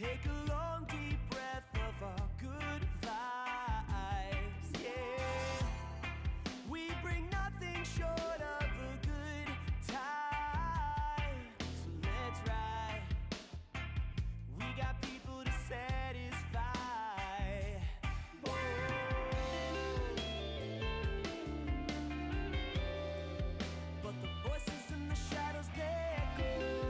Take a long deep breath of our good vibes, yeah. We bring nothing short of a good time. So let's ride. We got people to satisfy. But the voices in the shadows, they echo.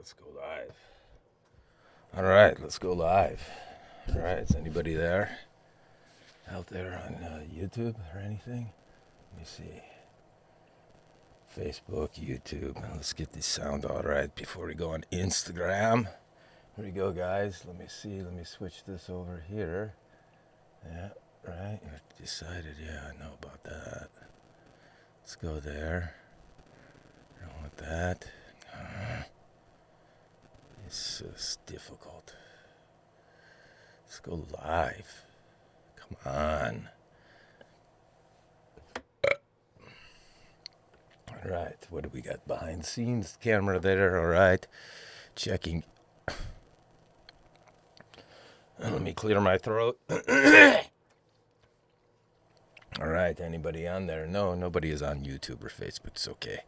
Let's go live. All right, let's go live. All right, is anybody there? Out there on YouTube or anything? Let me see. Facebook, YouTube. Let's get this sound all right before we go on Instagram. Here we go, guys. Let me see. Let me switch this over here. Yeah, right. You decided. Yeah, I know about that. Let's go there. I don't want that. This is difficult. Let's go live. Come on. All right, what do we got behind the scenes? Camera there, all right. Checking. Let me clear my throat. All right, anybody on there? No, nobody is on YouTube or Facebook. It's okay.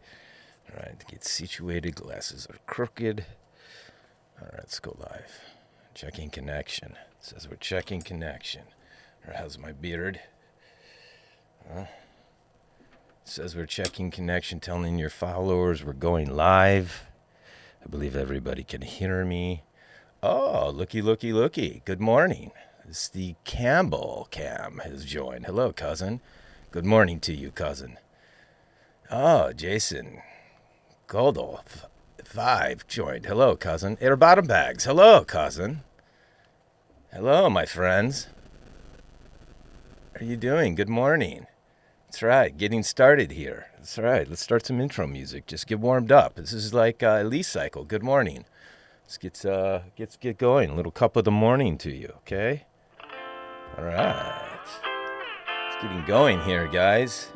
All right, get situated. Glasses are crooked. All right, let's go live. Checking connection. It says we're checking connection. Or how's my beard? It says we're checking connection, telling your followers we're going live. I believe everybody can hear me. Oh, looky. Good morning. It's the Campbell Cam has joined. Hello, cousin. Good morning to you, cousin. Oh, Jason Goldel 5 joined. Hello, cousin. Air bottom bags. Hello, cousin. Hello, my friends. How are you doing? Good morning. That's right. Getting started here. That's right. Let's start some intro music. Just get warmed up. This is like Elise Cycle. Good morning. Let's get going. A little cup of the morning to you, okay? All right. It's getting going here, guys.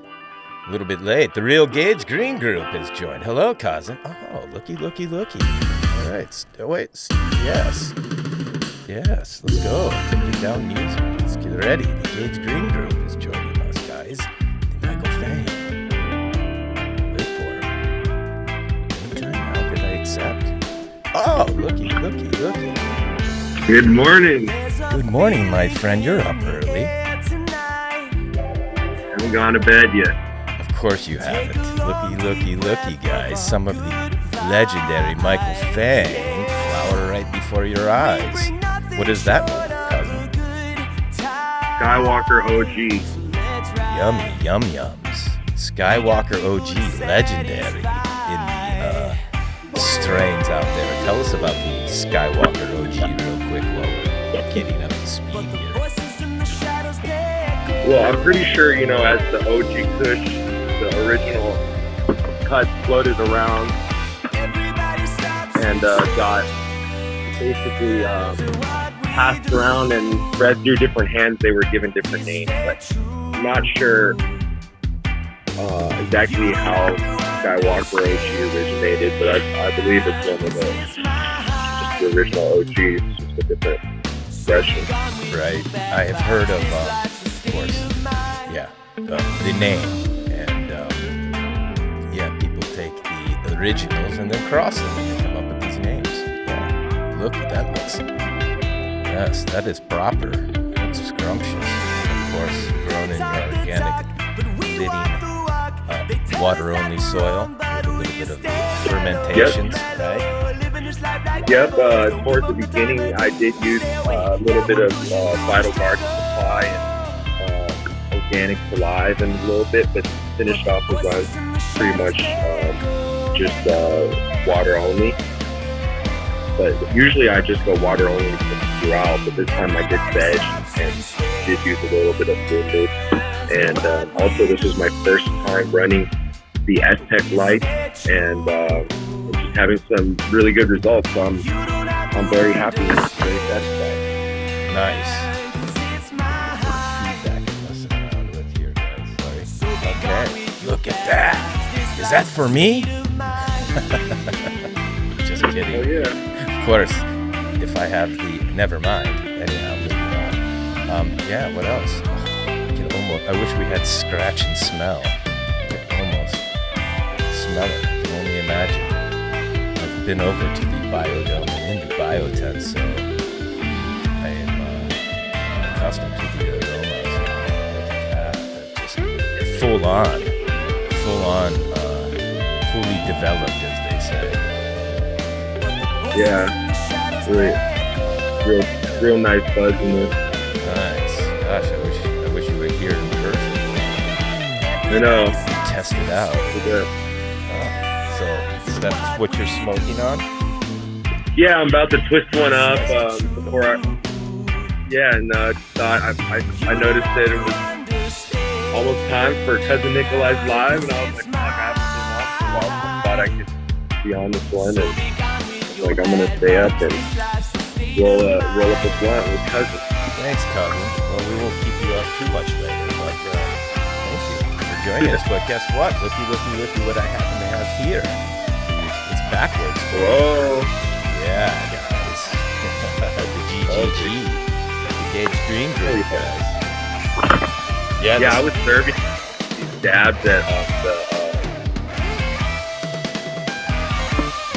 A little bit late. The Real Gage Green Group has joined. Hello, cousin. Oh, looky. All right. Wait. Yes. Let's go. Taking down music. Let's get ready. The Gage Green Group is joining us, guys. The Michael Fang. Wait for him. Anytime now. Did I accept? Oh, looky. Good morning. Good morning, my friend. You're up early. Haven't gone to bed yet. Of course you haven't. Looky, guys. Some of the legendary Michael Fang flower right before your eyes. What is that one, cousin? Skywalker OG. Yums. Skywalker OG, legendary in the strains out there. Tell us about the Skywalker OG real quick while we're getting up to speed here. Well, I'm pretty sure, as the OG Kush, the original cut floated around and got basically passed around and spread through different hands, they were given different names. But I'm not sure exactly how Skywalker OG originated, but I believe it's one of just the original OGs, just a different expression. Right. I have heard of course, the name. And, people take the originals and then cross them and they come up with these names. Yeah. Look, that looks... Yes, that is proper. It looks scrumptious. Of course, grown in your organic living water-only soil with a little bit of fermentations, right? Yep, towards the beginning I did use a little bit of Vital Garden Supply and organic Alive and a little bit, but finished off with pretty much just water only. But usually I just go water only throughout, but this time I did veg and did use a little bit of food. And also this was my first time running the Aztec Light and just having some really good results. So I'm very happy and very satisfied. Nice. Feedback I'm messing around with here, guys. Sorry. Okay. Look at that. Is that for me? Just kidding. Oh yeah. Of course, if I have never mind. Anyhow, moving on. What else? I wish we had scratch and smell. I could almost smell it. I can only imagine. I've been over to the Biodome and in the Biotent, so I am accustomed to the aromas. Look at that. Just full on, fully developed, as they say. Yeah, really, real nice buzz in this. Nice. Gosh, I wish you were here in person. I know. Test it out. Yeah. So that's what you're smoking on? Yeah, I'm about to twist one up before I. Yeah, and thought I noticed that it was almost time for Cousin Nikolai's live, and I was like, fuck, I haven't been on for a while. So I thought I could be on this one, and like I'm gonna stay up and roll up a blunt with Cousin. Thanks, Cousin. Well, we won't keep you up too much later, but thank you for joining us. But guess what? Looky, what I happen to have here. It's backwards. Whoa. Yeah, guys. The GGG. The Gage Green Group, guys. Yeah, I was serving these dabs at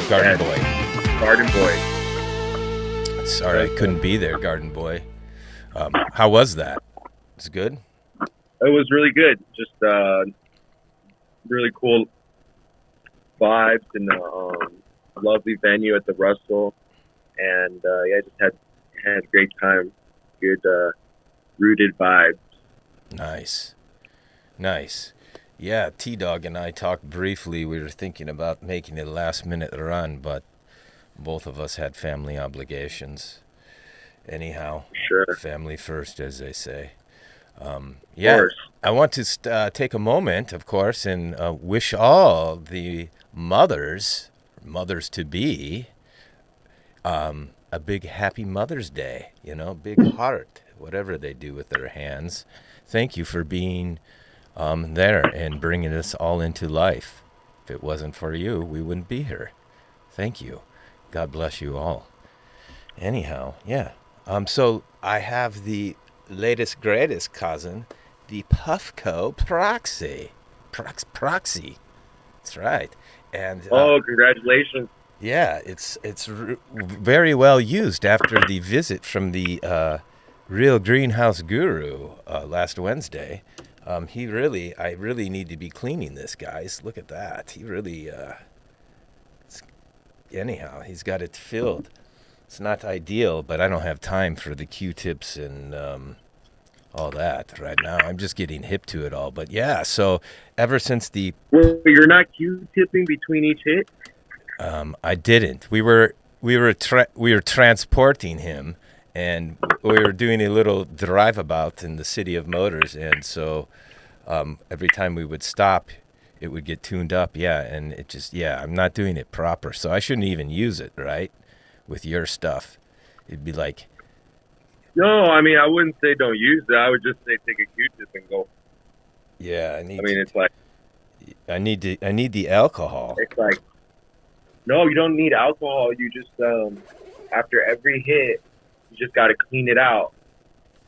Garden Boy. Garden Boy. Sorry, I couldn't be there, Garden Boy. How was that? It's good? It was really good. Just really cool vibes and lovely venue at the Russell. And yeah, I just had a great time. Good rooted vibes. Nice. Yeah, T-Dog and I talked briefly. We were thinking about making a last-minute run, but both of us had family obligations. Anyhow, sure. Family first, as they say. Yeah, I want to take a moment, of course, and wish all the mothers-to-be, a big happy Mother's Day, big heart, whatever they do with their hands. Thank you for being there and bringing us all into life. If it wasn't for you, we wouldn't be here. Thank you. God bless you all. Anyhow, yeah. So I have the latest, greatest cousin, the Puffco Proxy. Proxy. That's right. And congratulations. Yeah, it's very well used after the visit from the real greenhouse guru last Wednesday. I really need to be cleaning this, guys. Look at that. He really, anyhow, he's got it filled. It's not ideal, but I don't have time for the Q-tips and all that right now. I'm just getting hip to it all. But yeah, so ever since Well, you're not Q-tipping between each hit? I didn't. We were transporting him, and we were doing a little drive about in the city of Motors, and so every time we would stop, it would get tuned up. Yeah, and it just I'm not doing it proper, so I shouldn't even use it, right? With your stuff, it'd be like. No, I mean I wouldn't say don't use it. I would just say take a Q-tip and go. Yeah, it's like. I need the alcohol. It's like. No, you don't need alcohol. You just after every hit, you just got to clean it out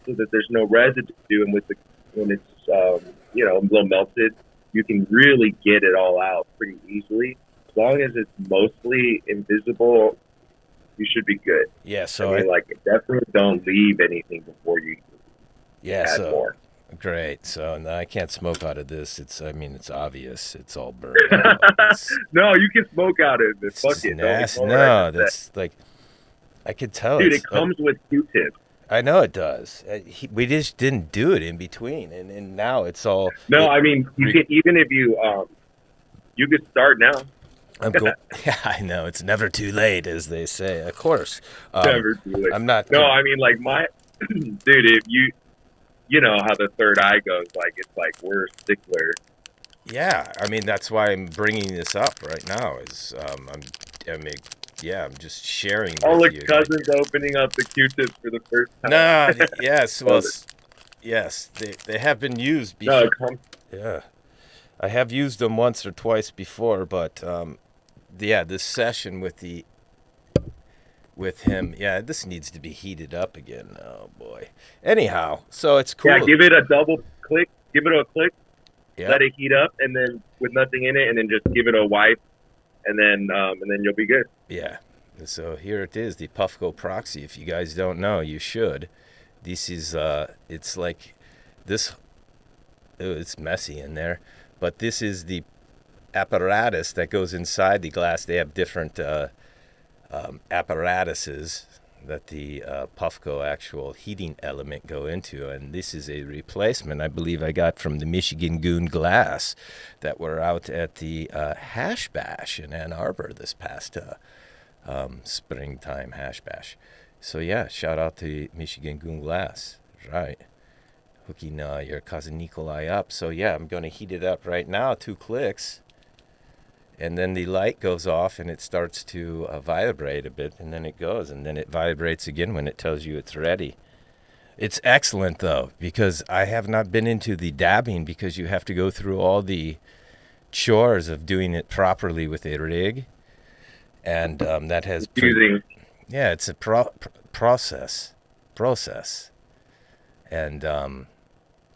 so that there's no residue. And when it's a little melted, you can really get it all out pretty easily. As long as it's mostly invisible, you should be good. Yeah. So definitely don't leave anything before you. Add more. Great. So no, I can't smoke out of this. It's obvious. It's all burned. No, you can smoke out of this. Fuck it. No, that's like, I could tell. Dude, it comes with Q-tips. I know it does. We just didn't do it in between, and now it's all. No, I mean you can, even if you could start now. Yeah, I know. It's never too late, as they say. Of course. Never too late. I'm not. No, I mean like my dude. If you know how the third eye goes. Like it's like we're a stickler. Yeah, I mean that's why I'm bringing this up right now. I'm just sharing. All with the you. cousins opening up the Q-tips for the first time. No, yes, well, yes, they have been used before. Yeah, I have used them once or twice before, but this session with him, this needs to be heated up again. Oh boy. Anyhow, so it's cool. Yeah, give it a double click. Give it a click. Yeah. Let it heat up, and then with nothing in it, and then just give it a wipe, and then you'll be good. Yeah. So here it is, the Puffco Proxy. If you guys don't know, you should. This is it's like this. It's messy in there, but this is the apparatus that goes inside the glass. They have different apparatuses that the Puffco actual heating element go into, and this is a replacement I believe I got from the Michigan Goon Glass that were out at the Hash Bash in Ann Arbor this past springtime Hash Bash. So yeah, shout out to Michigan Goon Glass, right? Hooking your cousin Nikolai up. So yeah, I'm going to heat it up right now, 2 clicks. And then the light goes off and it starts to vibrate a bit, and then it goes, and then it vibrates again when it tells you it's ready. It's excellent, though, because I have not been into the dabbing because you have to go through all the chores of doing it properly with a rig. And that has... yeah, it's a process. And,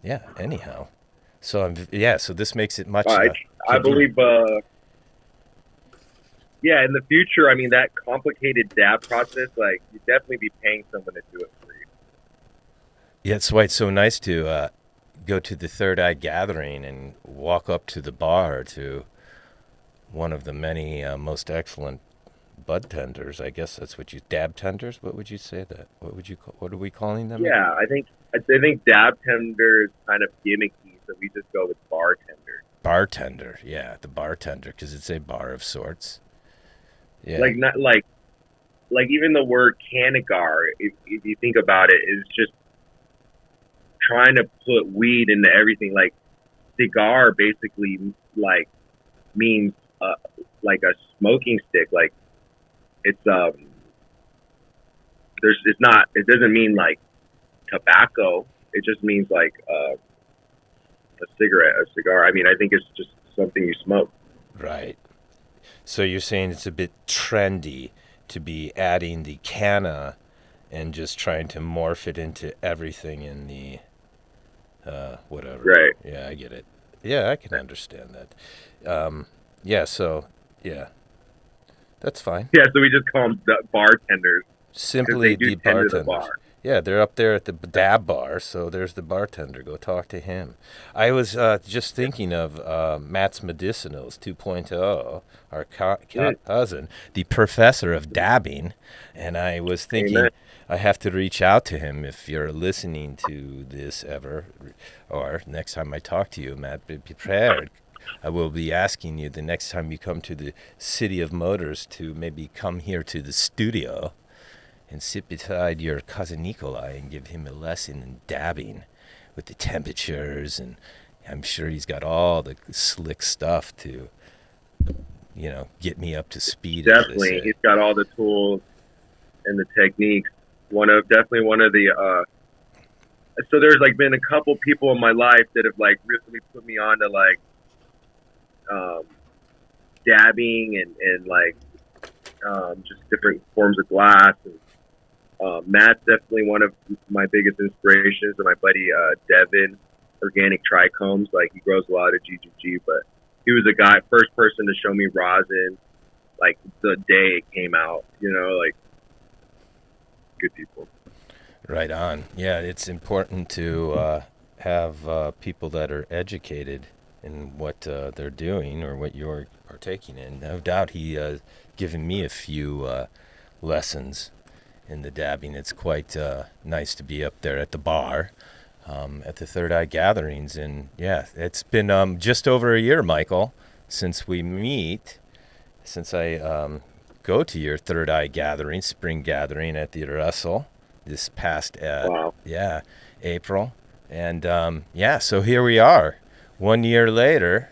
yeah, anyhow. So, so this makes it much... I believe... yeah, in the future, I mean, that complicated dab process, like, you'd definitely be paying someone to do it for you. Yeah, it's why it's so nice to go to the Third Eye Gathering and walk up to the bar to one of the many most excellent bud tenders. I guess that's what you... dab tenders? What would you say that? What are we calling them? Yeah, I think dab tender is kind of gimmicky, so we just go with bartender. Bartender, yeah, the bartender, because it's a bar of sorts. Yeah. Like even the word Canagar, if you think about it, is just trying to put weed into everything. Like cigar basically like means like a smoking stick. Like it doesn't mean like tobacco. It just means like a cigar. I mean, I think it's just something you smoke. Right. So you're saying it's a bit trendy to be adding the canna and just trying to morph it into everything in the whatever. Right. Yeah, I get it. Yeah, I can understand that. That's fine. Yeah, so we just call them bartenders. Simply the bartenders. Yeah, they're up there at the dab bar, so there's the bartender. Go talk to him. I was just thinking of Matt's Medicinals 2.0, our cousin, the professor of dabbing, and I was thinking I have to reach out to him if you're listening to this ever, or next time I talk to you, Matt, be prepared. I will be asking you the next time you come to the City of Motors to maybe come here to the studio and sit beside your cousin Nikolai and give him a lesson in dabbing with the temperatures, and I'm sure he's got all the slick stuff to, get me up to speed. Definitely, he's got all the tools and the techniques. Definitely one of the. So there's like been a couple people in my life that have like really put me on to like dabbing and like just different forms of glass. And Matt's definitely one of my biggest inspirations, and my buddy Devin, Organic Trichomes. Like he grows a lot of GGG, but he was the first person to show me rosin, like the day it came out. Like good people. Right on. Yeah, it's important to have people that are educated in what they're doing or what you're partaking in. No doubt he given me a few lessons in the dabbing. It's quite nice to be up there at the bar at the Third Eye Gatherings. And yeah, it's been just over a year, Michael, since we meet, since I go to your Third Eye Gathering, spring gathering at the Russell this past April. And so here we are 1 year later,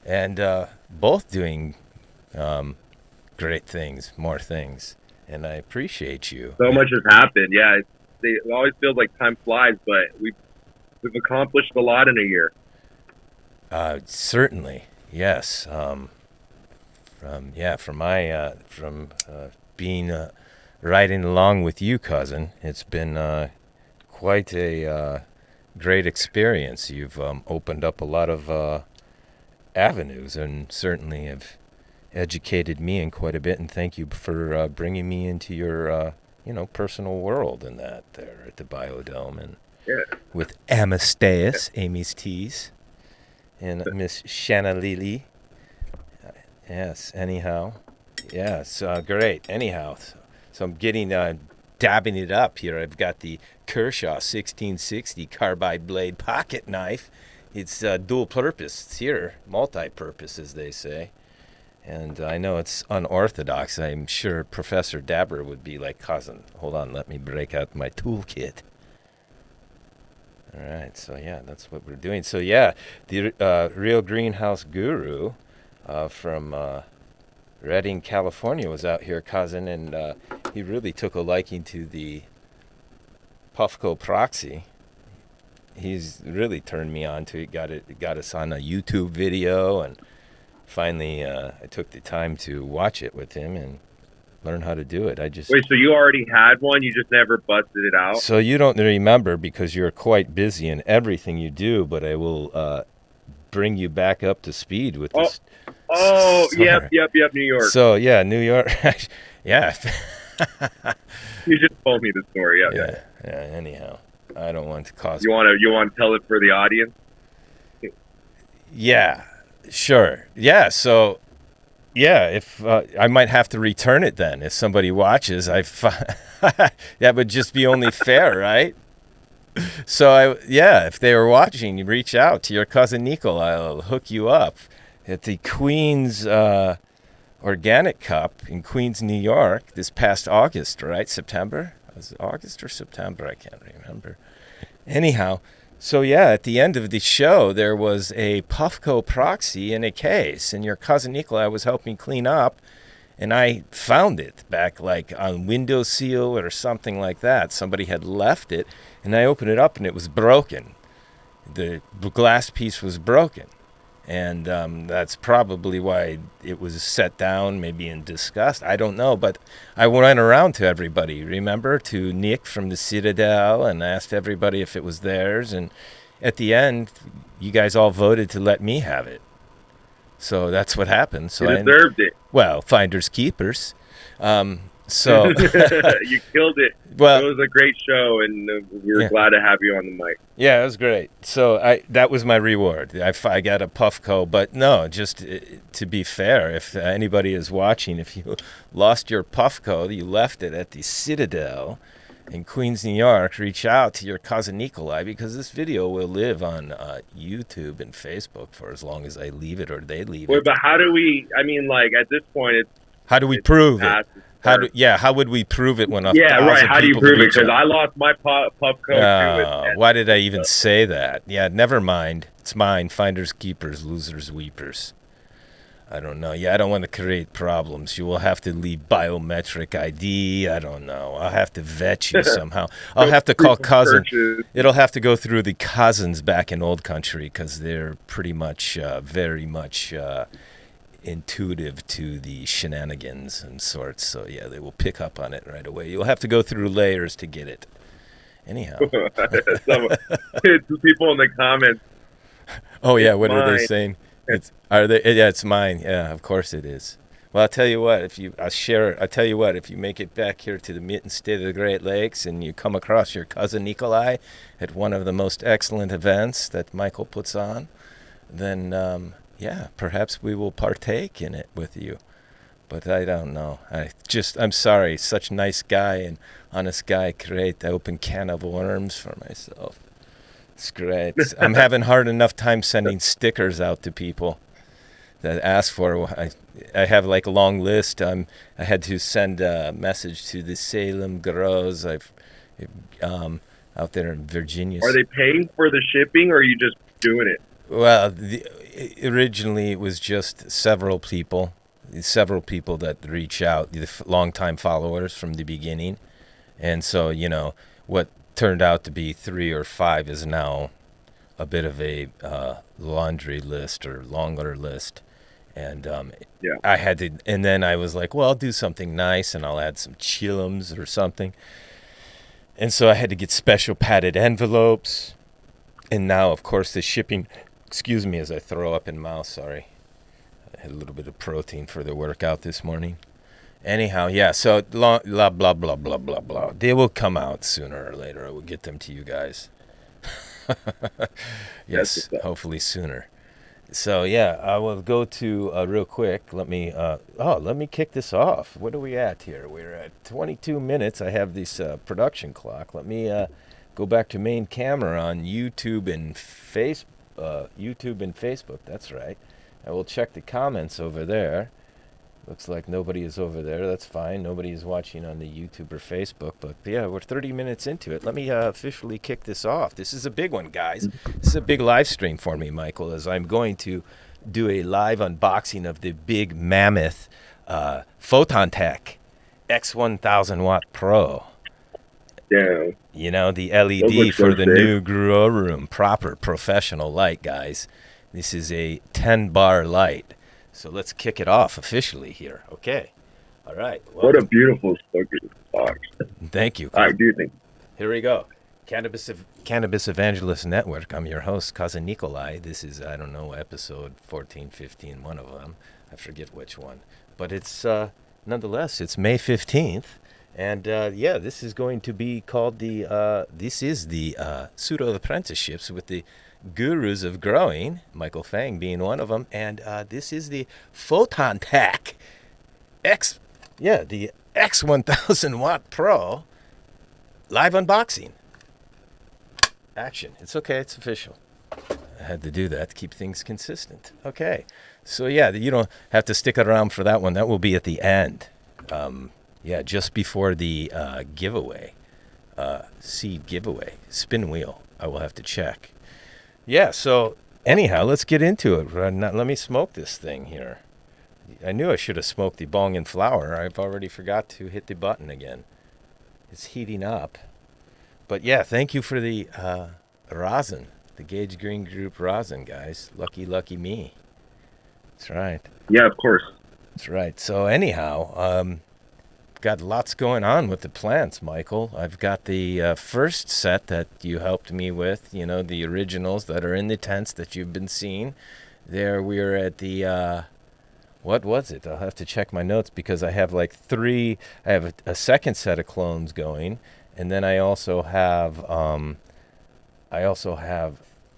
and both doing great things, more things. And I appreciate you. So much has happened. Yeah, it always feels like time flies, but we've accomplished a lot in a year. Certainly, yes. From being riding along with you, cousin, it's been quite a great experience. You've opened up a lot of avenues, and certainly have educated me in quite a bit, and thank you for bringing me into your personal world in that there at the Biodome, and with Amasteus, Amy's Teas, and Miss Shanna Lily. Yes, anyhow, Yeah, so great. Anyhow, so I'm getting dabbing it up here. I've got the Kershaw 1660 carbide blade pocket knife. It's dual purpose. It's here, multi-purpose, as they say. And I know it's unorthodox. I'm sure Professor Dabber would be like, cousin, hold on, let me break out my toolkit. All right, so yeah, that's what we're doing. So yeah, the Real Greenhouse Guru from Redding, California was out here, cousin, and he really took a liking to the Puffco Proxy. He's really turned me on to it. Got us on a YouTube video, and finally I took the time to watch it with him and learn how to do it. Wait, so you already had one? You just never busted it out? So you don't remember because you're quite busy in everything you do, but I will bring you back up to speed with this. Oh, yep, New York. So yeah, New York. Yeah. You just told me the story. Yeah. Anyhow, I don't want to cause. You want to tell it for the audience? Yeah, sure. Yeah. So, yeah, if I might have to return it then if somebody watches, that would just be only fair, right? So if they were watching, you reach out to your cousin Nikolai. I'll hook you up at the Queens Organic Cup in Queens, New York, this past August, right? September? Was it August or September? I can't remember. Anyhow, so yeah, at the end of the show, there was a Puffco Proxy in a case, and your cousin Nikolai was helping clean up, and I found it back like on windowsill or something like that. Somebody had left it, and I opened it up, and it was broken. The glass piece was broken. And that's probably why it was set down, maybe in disgust. I don't know, but I went around to everybody, remember, to Nick from the Citadel, and asked everybody if it was theirs. And at the end, you guys all voted to let me have it. So that's what happened. So you deserved it. Well, finders keepers. So you killed it. Well, it was a great show, and we were glad to have you on the mic. Yeah, it was great. So that was my reward. I got a Puffco, but no, just to be fair, if anybody is watching, if you lost your Puffco, you left it at the Citadel in Queens, New York, reach out to your cousin Nikolai, because this video will live on YouTube and Facebook for as long as I leave it or they leave it. But how do we, at this point, how do we prove it? How would we prove it when how do you prove it? Because I lost my Puffco too. Why did I even say that? Yeah, never mind. It's mine. Finders keepers, losers weepers. I don't know. Yeah, I don't want to create problems. You will have to leave biometric ID. I don't know. I'll have to vet you somehow. I'll have to call cousin. It'll have to go through the cousins back in old country, because they're pretty much, very much intuitive to the shenanigans and sorts. So yeah, they will pick up on it right away. You'll have to go through layers to get it. Anyhow. People in the comments. Oh yeah, what are they saying? It's mine. Yeah, of course it is. Well, I'll tell you what, if you make it back here to the Mitten State of the Great Lakes and you come across your cousin Nikolai at one of the most excellent events that Michael puts on, then perhaps we will partake in it with you. But I don't know. I'm sorry. Such a nice guy and honest guy. Great. I open can of worms for myself. It's great. I'm having hard enough time sending stickers out to people that ask for. I have like a long list. I had to send a message to the Salem Grows. Out there in Virginia. Are they paying for the shipping, or are you just doing it? Well, originally it was just several people that reach out, the longtime followers from the beginning. And so, what turned out to be 3 or 5 is now a bit of a laundry list or longer list. And I had to, and then I was like, well, I'll do something nice and I'll add some chillums or something. And so I had to get special padded envelopes. And now, of course, the shipping, excuse me as I throw up in mouth, sorry. I had a little bit of protein for the workout this morning. Anyhow, yeah, so blah, blah, blah, blah, blah, blah. They will come out sooner or later. I will get them to you guys. Yes, hopefully sooner. So yeah, I will go to real quick. Let me kick this off. What are we at here? We're at 22 minutes. I have this production clock. Let me go back to main camera on YouTube and Facebook. That's right. I will check the comments over there. Looks like nobody is over there. That's fine. Nobody is watching on the YouTube or Facebook. But yeah, we're 30 minutes into it. Let me officially kick this off. This is a big one, guys. This is a big live stream for me, Michael, as I'm going to do a live unboxing of the big mammoth PHOTONTEK X1000 Watt Pro. Yeah. You know, the LED for the new grow room. Proper professional light, guys. This is a 10-bar light. So let's kick it off officially here. Okay. All right. Well, what a beautiful box. Thank you. I do think. Here we go. Cannabis Evangelist Network. I'm your host, Cousin Nikolai. This is, I don't know, episode 14, 15, one of them. I forget which one. But it's, nonetheless, it's May 15th. And, yeah, this is going to be called this is the Pseudo-Apprenticeships with the Gurus of Growing, Michael Fang being one of them, and this is the PHOTONTEK the X1000 Watt Pro live unboxing. Action. It's okay, it's official. I had to do that to keep things consistent. Okay, so yeah, you don't have to stick around for that one. That will be at the end. Yeah, just before the giveaway, seed giveaway, spin wheel. I will have to check. Yeah, so anyhow, let's get into it. Let me smoke this thing here. I knew I should have smoked the bong and flower. I've already forgot to hit the button again. It's heating up. But yeah, thank you for the rosin, the Gage Green Group rosin, guys. Lucky me. That's right. Yeah, of course. That's right. So anyhow, got lots going on with the plants, Michael. I've got the first set that you helped me with, you know, the originals that are in the tents that you've been seeing. There we are at the, what was it? I'll have to check my notes because I have like I have a second set of clones going. And then I also have,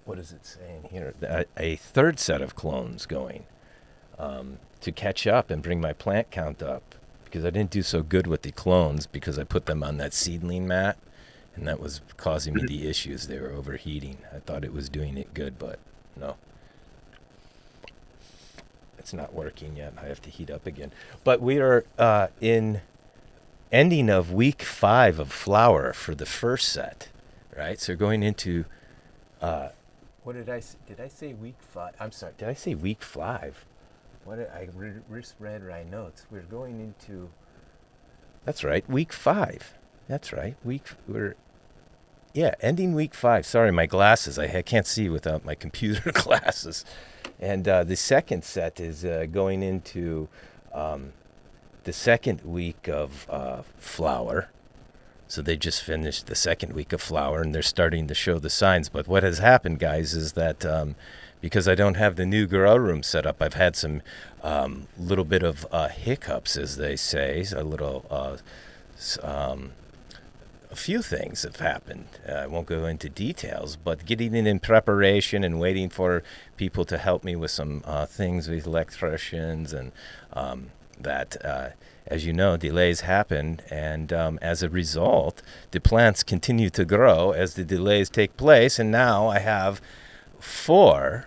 what is it saying here? A third set of clones going to catch up and bring my plant count up. Because I didn't do so good with the clones because I put them on that seedling mat, and that was causing me the issues. They were overheating. I thought it was doing it good, but no. It's not working yet. I have to heat up again. But we are in ending of week 5 of flower for the first set, right? So going into, what did I say week 5? I'm sorry, did I say week 5? What I read right notes. We're going into. That's right, week 5. That's right, ending week 5. Sorry, my glasses. I can't see without my computer glasses. And the second set is going into the second week of flower. So they just finished the second week of flower, and they're starting to show the signs. But what has happened, guys, is that because I don't have the new grow room set up, I've had some little bit of hiccups, as they say. A few things have happened. I won't go into details, but getting it in preparation and waiting for people to help me with some things with electricians and as you know, delays happened, and as a result, the plants continue to grow as the delays take place, and now I have 4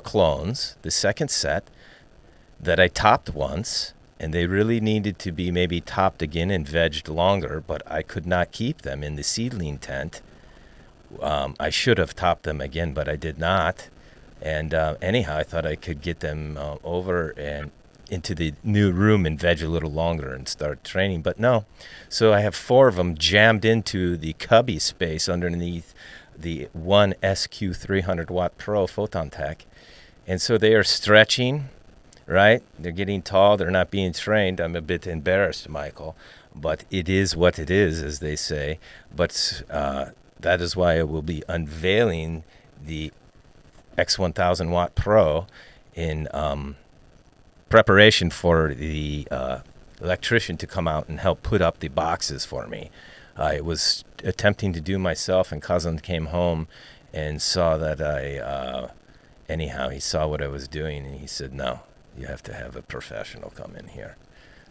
clones, the second set, that I topped once, and they really needed to be maybe topped again and vegged longer, but I could not keep them in the seedling tent. I should have topped them again, but I did not. And anyhow, I thought I could get them over and into the new room and veg a little longer and start training, but no. So I have 4 of them jammed into the cubby space underneath the one SQ 300 Watt Pro PHOTONTEK. And so they are stretching, right? They're getting tall. They're not being trained. I'm a bit embarrassed, Michael, but it is what it is, as they say. But that is why I will be unveiling the X1000 Watt Pro in preparation for the electrician to come out and help put up the boxes for me. I was attempting to do myself, and cousin came home and saw that I anyhow, he saw what I was doing, and he said, no, you have to have a professional come in here.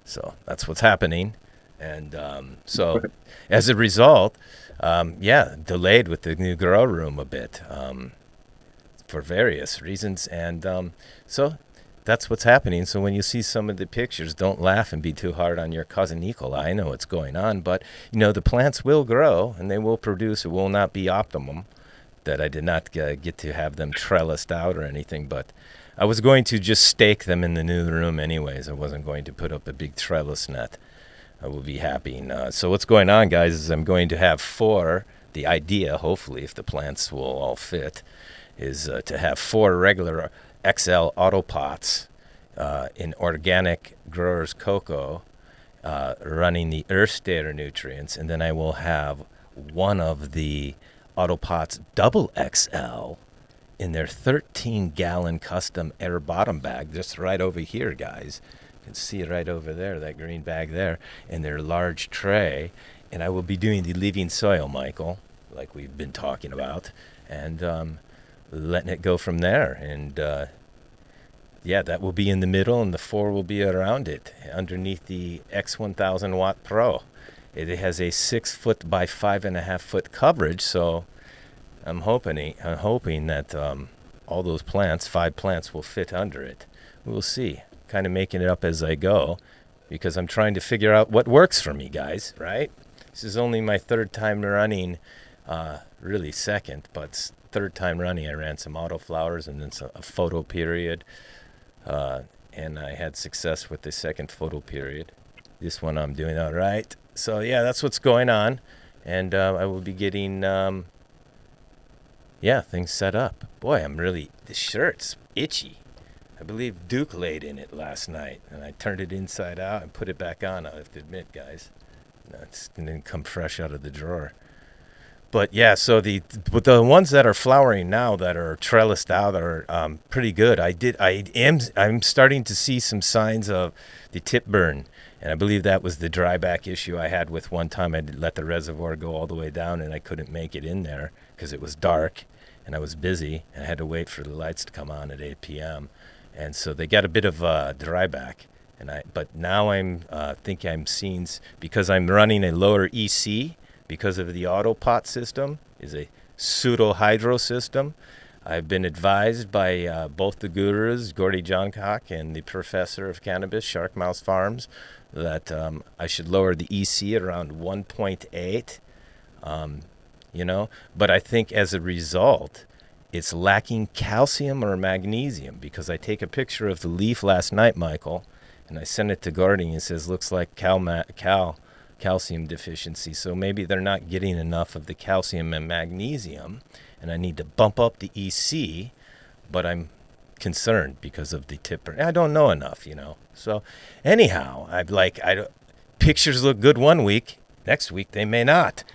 So that's what's happening. And so as a result, delayed with the new grow room a bit for various reasons. And so that's what's happening. So when you see some of the pictures, don't laugh and be too hard on your cousin Nikolai. I know what's going on, but, the plants will grow and they will produce. It will not be optimum. That I did not get to have them trellised out or anything, but I was going to just stake them in the new room anyways. I wasn't going to put up a big trellis net. I will be happy. So what's going on, guys, is I'm going to have the idea, hopefully, if the plants will all fit, is to have 4 regular XL auto pots in organic growers cocoa running the earth stator nutrients, and then I will have one of the Autopots double XL in their 13-gallon custom air bottom bag, just right over here, guys. You can see it right over there, that green bag there, in their large tray. And I will be doing the living soil, Michael, like we've been talking about, and letting it go from there. And that will be in the middle, and the 4 will be around it, underneath the X1000 Watt Pro. It has a 6-foot by 5.5-foot coverage, so I'm hoping that all those plants, 5 plants, will fit under it. We'll see. Kind of making it up as I go, because I'm trying to figure out what works for me, guys, right? This is only my 3rd time running, really 2nd, but 3rd time running. I ran some autoflowers and then a photo period, and I had success with the 2nd photo period. This one I'm doing all right. So, that's what's going on. And I will be getting, things set up. Boy, this shirt's itchy. I believe Duke laid in it last night. And I turned it inside out and put it back on, I have to admit, guys. It didn't come fresh out of the drawer. But, so the ones that are flowering now that are trellised out are pretty good. I'm starting to see some signs of the tip burn. And I believe that was the dryback issue I had with one time. I let the reservoir go all the way down, and I couldn't make it in there because it was dark, and I was busy, and I had to wait for the lights to come on at 8 p.m. And so they got a bit of dryback. But now I'm seeing, because I'm running a lower EC, because of the auto pot system, is a pseudo hydro system. I've been advised by both the gurus, Gordy Johncock and the professor of cannabis, Sharkmouth Farms, that I should lower the EC at around 1.8, But I think as a result, it's lacking calcium or magnesium, because I take a picture of the leaf last night, Michael, and I sent it to Gordy, and it says, looks like calcium deficiency. So maybe they're not getting enough of the calcium and magnesium, and I need to bump up the EC, but I'm concerned because of the tipper. I don't know enough, So anyhow, pictures look good one week. Next week they may not.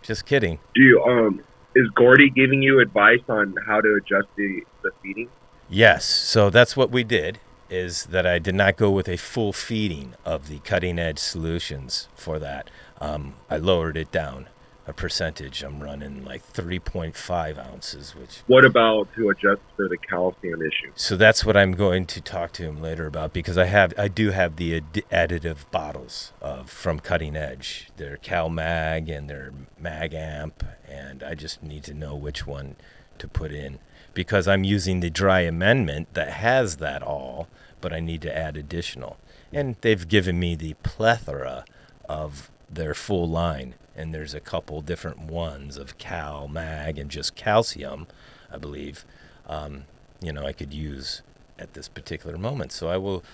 Just kidding. Do you is Gordy giving you advice on how to adjust the feeding? Yes. So that's what we did, is that I did not go with a full feeding of the cutting edge solutions for that. I lowered it down a percentage. I'm running like 3.5 ounces, which... What about to adjust for the calcium issue? So that's what I'm going to talk to him later about, because I do have the additive bottles from Cutting Edge. They're Cal Mag and they're Mag Amp, and I just need to know which one to put in, because I'm using the dry amendment that has that all, but I need to add additional. And they've given me the plethora of their full line, and there's a couple different ones of Cal, Mag, and just calcium, I believe, I could use at this particular moment. So I will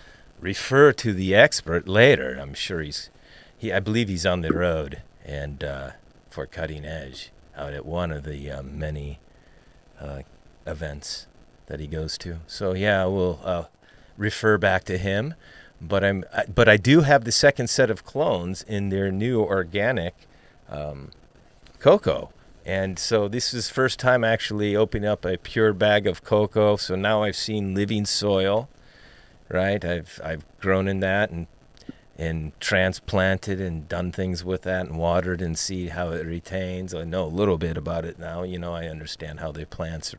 refer to the expert later. I'm sure I believe he's on the road and for Cutting Edge out at one of the many events that he goes to. So we'll refer back to him. But I do have the second set of clones in their new organic cocoa, and so this is first time actually opening up a pure bag of cocoa. So now I've seen living soil, right? I've grown in that and transplanted and done things with that and watered and see how it retains. I know a little bit about it now. I understand how the plants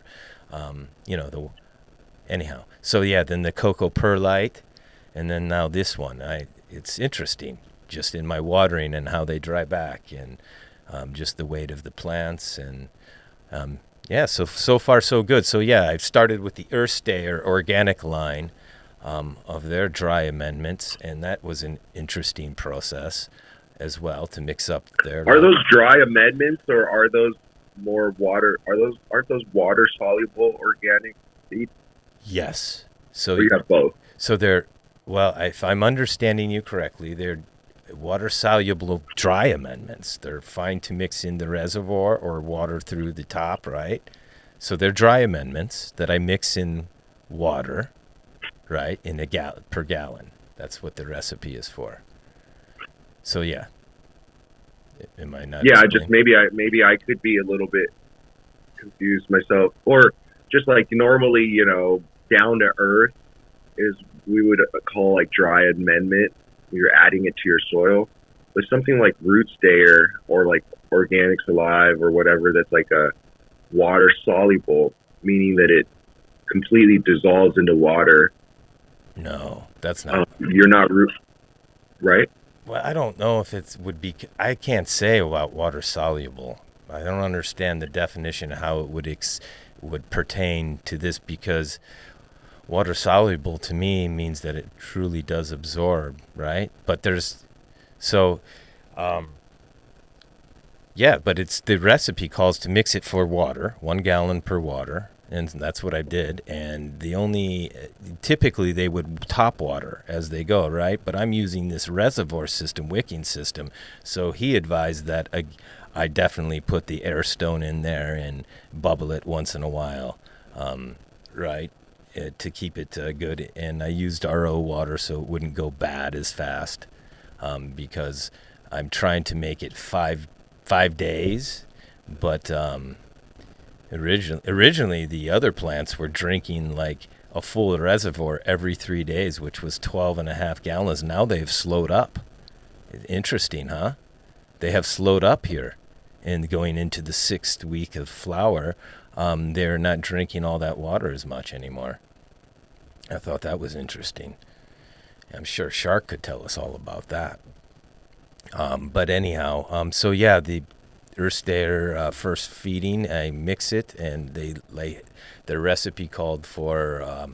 Anyhow. So yeah, then the cocoa perlite, and then now this one. It's interesting, just in my watering and how they dry back, and just the weight of the plants, and so far so good. So yeah, I've started with the Earth Stayer organic line of their dry amendments, and that was an interesting process as well to mix up their. Are those dry amendments, or are those more water? Aren't those water soluble organic seeds? Yes. So you have both. So they're, well, if I'm understanding you correctly, they're water soluble dry amendments. They're fine to mix in the reservoir or water through the top, right? So they're dry amendments that I mix in water, right, in a gallon per gallon. That's what the recipe is for. So yeah. Am I not? Yeah, maybe I could be a little bit confused myself, or just like normally, down to earth is we would call like dry amendment. You're adding it to your soil, but something like root stayer or like Organics Alive or whatever that's like a water soluble, meaning that it completely dissolves into water. No, that's not. You're not right? Well, I don't know if it would be. I can't say about water soluble. I don't understand the definition of how it would pertain to this, because water soluble to me means that it truly does absorb, right? But but it's the recipe calls to mix it for water, 1 gallon per water, and that's what I did. And typically they would top water as they go, right? But I'm using this reservoir system, wicking system, so he advised that I definitely put the air stone in there and bubble it once in a while, right, to keep it good. And I used RO water so it wouldn't go bad as fast, because I'm trying to make it 5 days. But originally the other plants were drinking like a full reservoir every 3 days, which was 12.5 gallons. Now they've slowed up. Interesting, huh? They have slowed up here. And going into the 6th week of flower, they're not drinking all that water as much anymore. I thought that was interesting. I'm sure Shark could tell us all about that. But anyhow, so yeah, the Earth Stayer first feeding, I mix it, and the recipe called for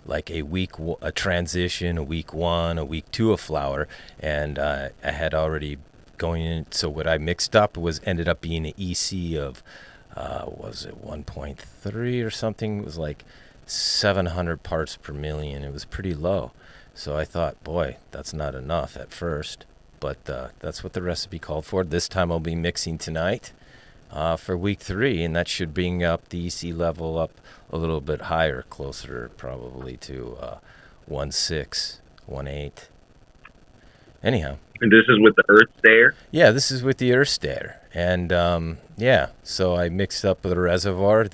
like a transition, a week 1, a week 2 of flower, and I had already going in. So what I mixed up ended up being an EC of, was it 1.3 or something? It was like 700 parts per million. It was pretty low. So I thought, boy, that's not enough at first. But that's what the recipe called for. This time I'll be mixing tonight for week 3, and that should bring up the EC level up a little bit higher, closer probably to 1.6, 1.8. Anyhow. And this is with the Earth Stayer? Yeah, this is with the Earth Stayer. And so I mixed up the reservoir.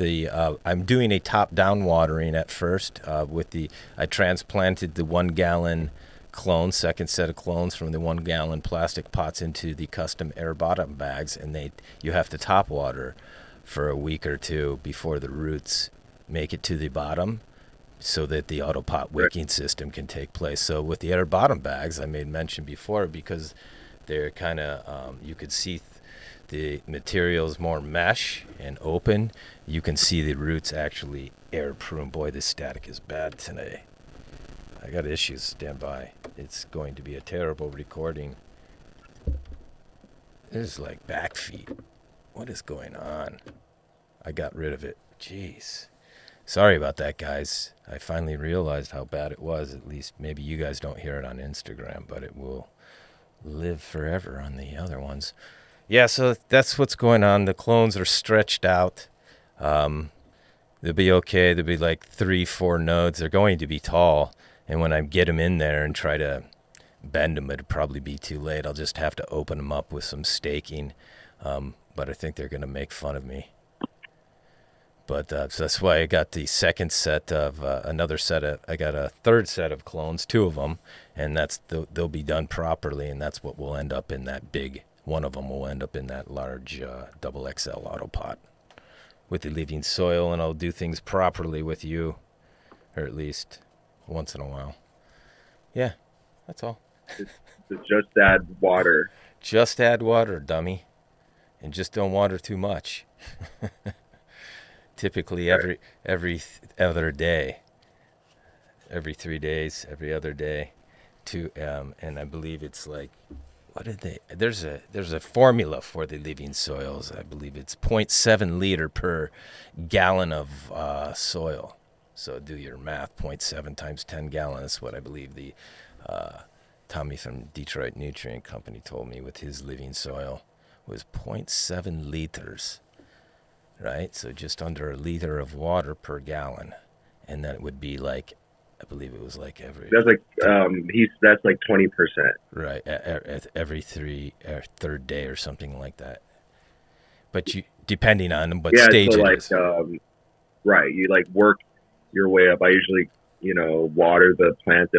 I'm doing a top-down watering at first. I transplanted the 1 gallon clones, second set of clones from the 1 gallon plastic pots into the custom air bottom bags, and you have to top water for a week or 2 before the roots make it to the bottom, so that the autopot wicking system can take place. So with the air bottom bags, I made mention before, because they're kind of, you could see the materials more mesh and open. You can see the roots actually air prune. Boy, this static is bad today. I got issues. Stand by. It's going to be a terrible recording. This is like back feet. What is going on? I got rid of it. Jeez. Sorry about that, guys. I finally realized how bad it was. At least maybe you guys don't hear it on Instagram, but it will live forever on the other ones. Yeah, so that's what's going on. The clones are stretched out. They'll be okay. There'll be like 3-4 nodes. They're going to be tall. And when I get them in there and try to bend them, it'll probably be too late. I'll just have to open them up with some staking. But I think they're going to make fun of me. But so that's why I got the second set of I got a third set of clones, 2 of them, and they'll be done properly, and that's what will end up in that big. One of them will end up in that large double XL auto pot. with the living soil, and I'll do things properly with you, or at least once in a while. Yeah, that's all. Just add water. Just add water, dummy, and just don't water too much. Typically every other day, every 3 days, every other day, and I believe it's like, what did they? There's a formula for the living soils. I believe it's 0.7 liter per gallon of soil. So do your math. 0.7 times 10 gallons. What I believe the Tommy from Detroit Nutrient Company told me with his living soil was 0.7 liters. Right, so just under a liter of water per gallon, and then it would be like, I believe it was like every. That's like that's like 20%. Right, every third day or something like that. But you, depending on what stage so it like, is. Right, you like work your way up. I usually, water the plant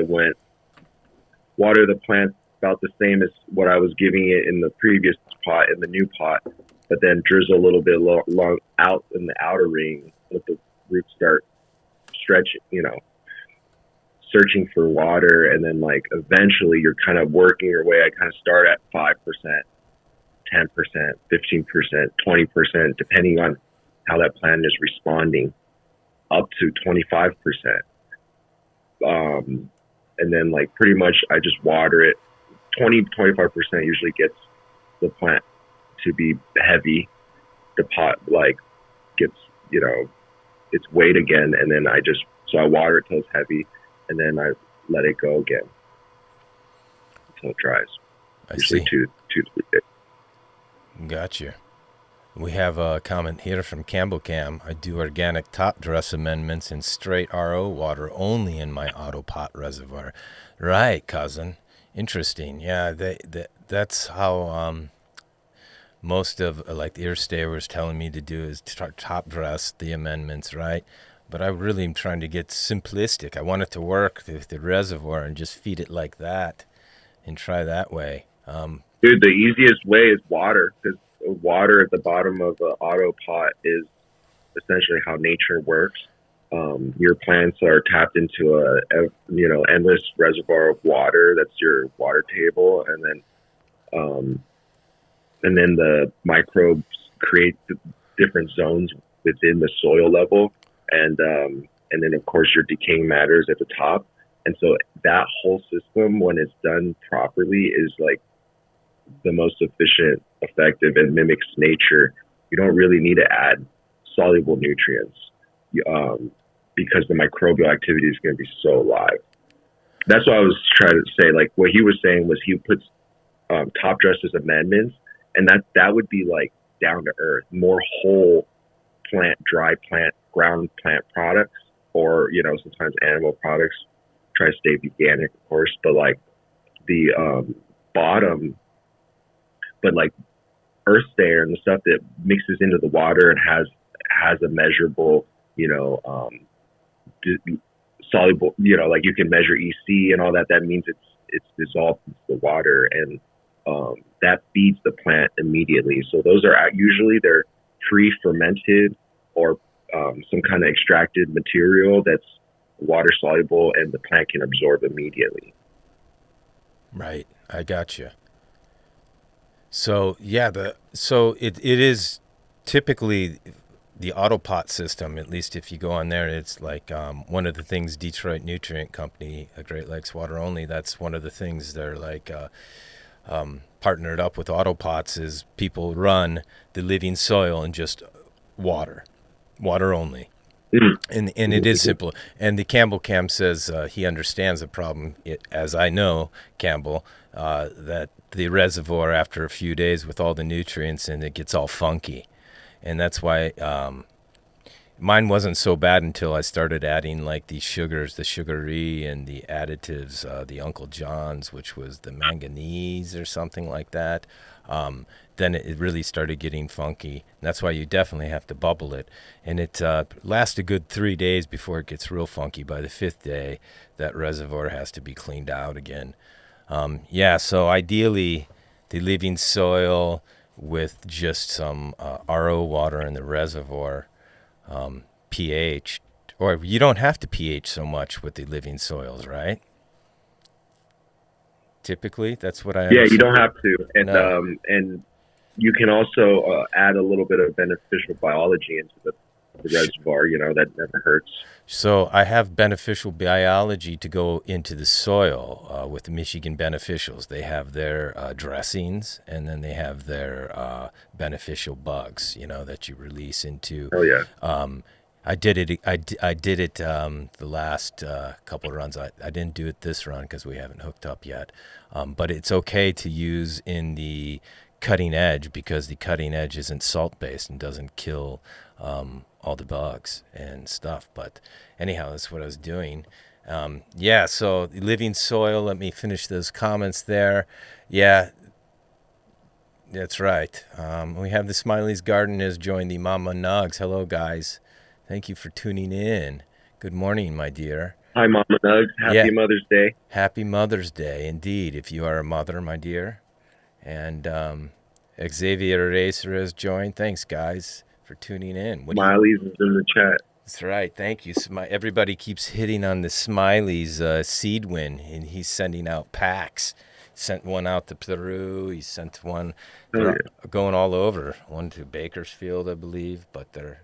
about the same as what I was giving it in the previous pot, in the new pot, but then drizzle a little bit long out in the outer ring, let the roots start stretching, searching for water, and then like eventually you're kind of working your way. I kind of start at 5%, 10%, 15%, 20%, depending on how that plant is responding, up to 25%. And then like pretty much I just water it. 20-25% usually gets the plant to be heavy. The pot like gets, its weight again, and then I water it till it's heavy, and then I let it go again until it dries. Usually see. 2 to 3 days. Gotcha. We have a comment here from Campbell Cam. I do organic top dress amendments in straight RO water only in my auto pot reservoir. Right, cousin. Interesting. Yeah, that's how most of like the ear stayer was telling me to do, is to top dress the amendments, right? But I really am trying to get simplistic. I want it to work with the reservoir and just feed it like that and try that way. Dude, the easiest way is water, because water at the bottom of the auto pot is essentially how nature works. Your plants are tapped into a endless reservoir of water. That's your water table, and then the microbes create different zones within the soil level, and then of course your decaying matter is at the top. And so that whole system, when it's done properly, is like the most efficient, effective, and mimics nature. You don't really need to add soluble nutrients because the microbial activity is going to be so alive. That's what I was trying to say. Like what he was saying was he puts top dressers amendments, and that would be like down to earth, more whole plant, dry plant, ground plant products, or sometimes animal products. Try to stay veganic, of course, but like the bottom, but like earth stayer and the stuff that mixes into the water and has a measurable, soluble, like you can measure EC and all that. That means it's dissolved into the water, and that feeds the plant immediately. So those are usually they're pre-fermented or some kind of extracted material that's water soluble, and the plant can absorb immediately. Right, I gotcha. So yeah, it is typically the autopot system. At least if you go on there, it's like one of the things Detroit Nutrient Company, Great Lakes Water Only. That's one of the things they're like partnered up with autopots. Is people run the living soil and just water only. And it is simple. And the Campbell Cam says he understands the problem, as I know, Campbell, that the reservoir after a few days with all the nutrients and it gets all funky. And that's why mine wasn't so bad until I started adding like these sugars, the sugary and the additives, the Uncle John's, which was the manganese or something like that. Then it really started getting funky. And that's why you definitely have to bubble it. And it lasts a good 3 days before it gets real funky. By the 5th day, that reservoir has to be cleaned out again. So ideally, the living soil with just some RO water in the reservoir pH, or you don't have to pH so much with the living soils, right? Typically, that's what I understand. Yeah, you don't have to, and No. and you can also add a little bit of beneficial biology into the reservoir. That never hurts. So I have beneficial biology to go into the soil with the Michigan Beneficials. They have their dressings, and then they have their beneficial bugs, that you release into. Oh yeah. I did it. I did it the last couple of runs. I didn't do it this run because we haven't hooked up yet. But it's okay to use in the cutting edge because the cutting edge isn't salt based and doesn't kill all the bugs and stuff. But anyhow, that's what I was doing. So the living soil, let me finish those comments there. Yeah, that's right. We have the Smiley's Garden has joined the Mama Nugs. Hello, guys. Thank you for tuning in. Good morning, my dear. Hi, Mama Nugs. Happy Mother's Day. Happy Mother's Day, indeed, if you are a mother, my dear. And Xavier Racer has joined. Thanks, guys, for tuning in. Smiley's is in the chat. That's right. Thank you. Everybody keeps hitting on the Smiley's seed win, and he's sending out packs. Sent one out to Peru. He sent one going all over. One to Bakersfield, I believe. But the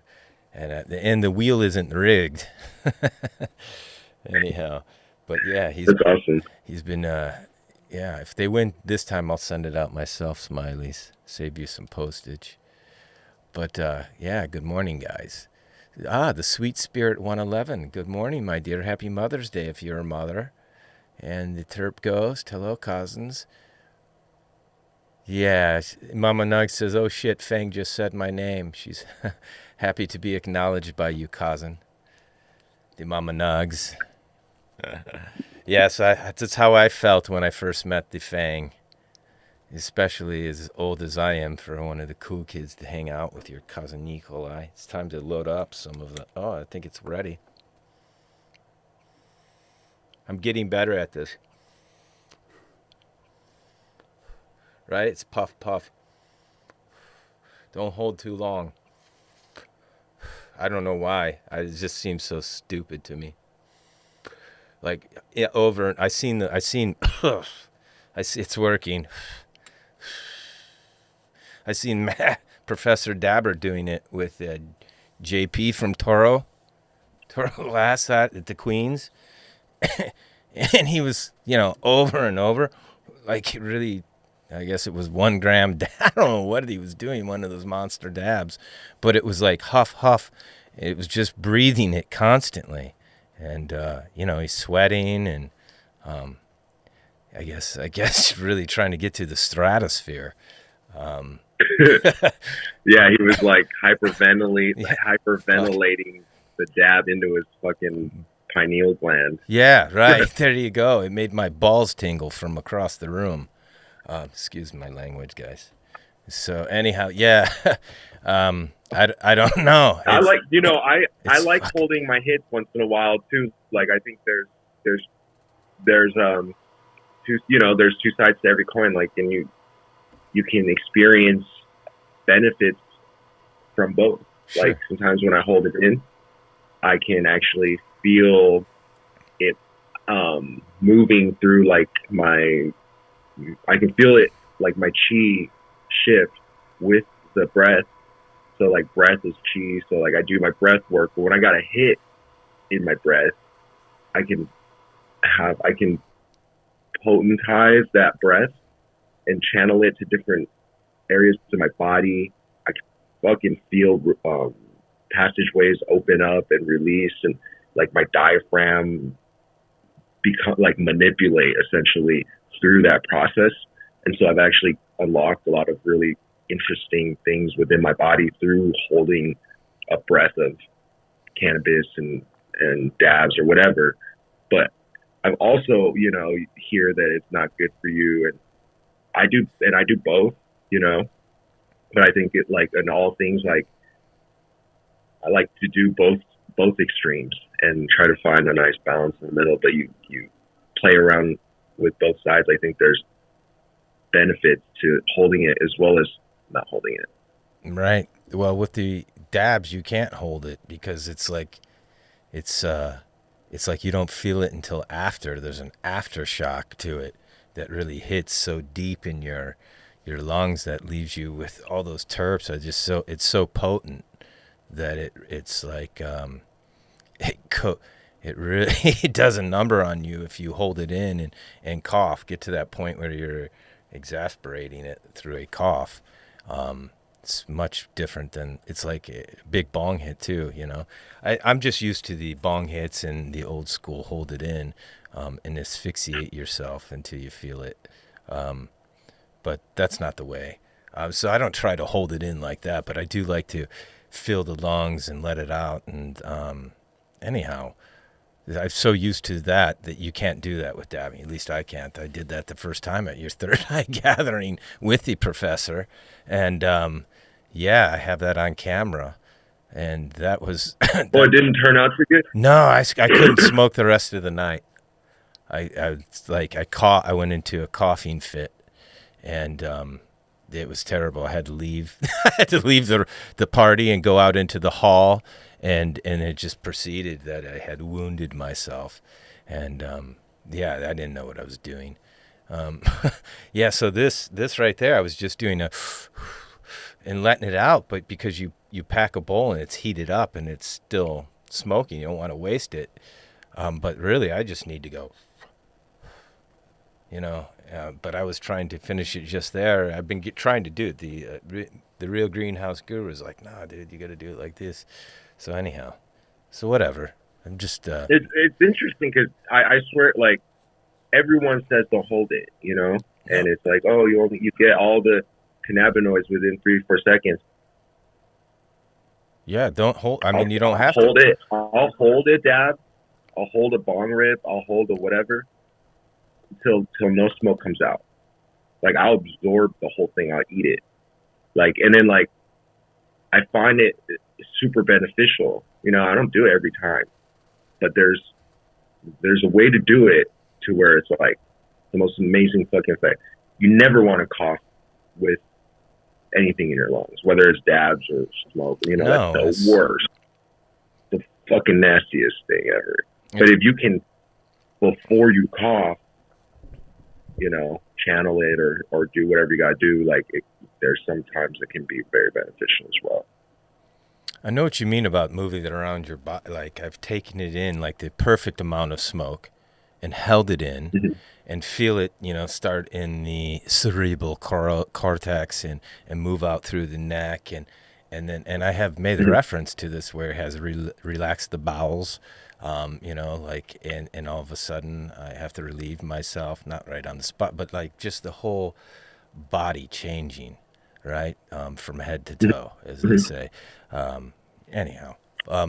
wheel isn't rigged. Anyhow, but yeah, that's awesome. He's been if they win this time, I'll send it out myself, Smiley's. Save you some postage. But good morning, guys. The Sweet Spirit 111. Good morning, my dear. Happy Mother's Day if you're a mother. And the Terp Ghost. Hello, cousins. Yeah, Mama Nug says, oh shit, Fang just said my name. She's happy to be acknowledged by you, cousin. The Mama Nugs. Yes, that's how I felt when I first met the Fang. Especially as old as I am, for one of the cool kids to hang out with your cousin Nikolai. It's time to load up some of the... Oh, I think it's ready. I'm getting better at this. Right? It's puff, puff. Don't hold too long. I don't know why. It just seems so stupid to me. Like, I seen, it's working. I seen Professor Dabber doing it with JP from Toro Glass at the Queens. And he was, over and over, like really, I guess it was 1 gram. I don't know what he was doing, one of those monster dabs, but it was like huff, huff. It was just breathing it constantly. And, he's sweating and, I guess really trying to get to the stratosphere. Yeah, he was like hyperventilating the dab into his fucking pineal gland. Yeah, right. There you go. It made my balls tingle from across the room. Excuse my language, guys. So anyhow, yeah. I don't know. I like holding my hits once in a while too. Like I think there's two sides to every coin. Like, and you can experience benefits from both. Sure. Like sometimes when I hold it in, I can actually feel it moving through like I can feel it like my chi shift with the breath. So like breath is chi. So like I do my breath work, but when I got a hit in my breath, I can potentize that breath and channel it to different areas of my body. I can fucking feel passageways open up and release, and like my diaphragm manipulate essentially through that process. And so I've actually unlocked a lot of really interesting things within my body through holding a breath of cannabis and dabs or whatever. But I've also, hear that it's not good for you, and I do both, but I think it, like in all things, like I like to do both extremes and try to find a nice balance in the middle, but you play around with both sides. I think there's benefits to holding it as well as not holding it. Right. Well, with the dabs, you can't hold it because it's like you don't feel it until after. There's an aftershock to it that really hits so deep in your lungs that leaves you with all those terps. It's so potent that it's like it really it does a number on you if you hold it in and cough. Get to that point where you're exasperating it through a cough. It's much different than, it's like a big bong hit too, you know. I'm just used to the bong hits and the old school hold it in and asphyxiate yourself until you feel it. But that's not the way. So I don't try to hold it in like that, but I do like to fill the lungs and let it out. And anyhow, I'm so used to that you can't do that with dabbing. At least I can't. I did that the first time at your third eye gathering with the professor. And yeah, I have that on camera. And that was... Well, it didn't turn out too good? No, I couldn't smoke the rest of the night. I went into a coughing fit. And it was terrible. I had to leave. I had to leave the party and go out into the hall. And it just proceeded that I had wounded myself. And, yeah, I didn't know what I was doing. Yeah, so this right there, I was just doing and letting it out. But because you pack a bowl and it's heated up and it's still smoking, you don't want to waste it. But really, I just need to go, you know. But I was trying to finish it just there. I've been trying to do it. The real greenhouse guru is like, nah, dude, you got to do it like this. So anyhow, so whatever. I'm just... It's interesting because I swear, like, everyone says to hold it, you know? And it's like, oh, you get all the cannabinoids within 3-4 seconds. Yeah, don't hold... I mean, you don't have hold to. It. I'll hold it, dab. I'll hold a bong rip. I'll hold a whatever till no smoke comes out. Like, I'll absorb the whole thing. I'll eat it. Like, and then, like, I find it super beneficial. You know, I don't do it every time, but there's a way to do it to where it's like the most amazing fucking thing. You never want to cough with anything in your lungs, whether it's dabs or smoke. You know, No, that's the worst, the fucking nastiest thing ever. But if you can, before you cough, you know, channel it or do whatever you gotta do, like there's sometimes it can be very beneficial as well. I know what you mean about moving it around your body. Like, I've taken it in, like, the perfect amount of smoke and held it in and feel it, you know, start in the cerebral cortex and move out through the neck. And I have made a reference to this where it has relaxed the bowels, you know, like, and all of a sudden I have to relieve myself, not right on the spot, but like just the whole body changing, right? From head to toe, as they say. Anyhow,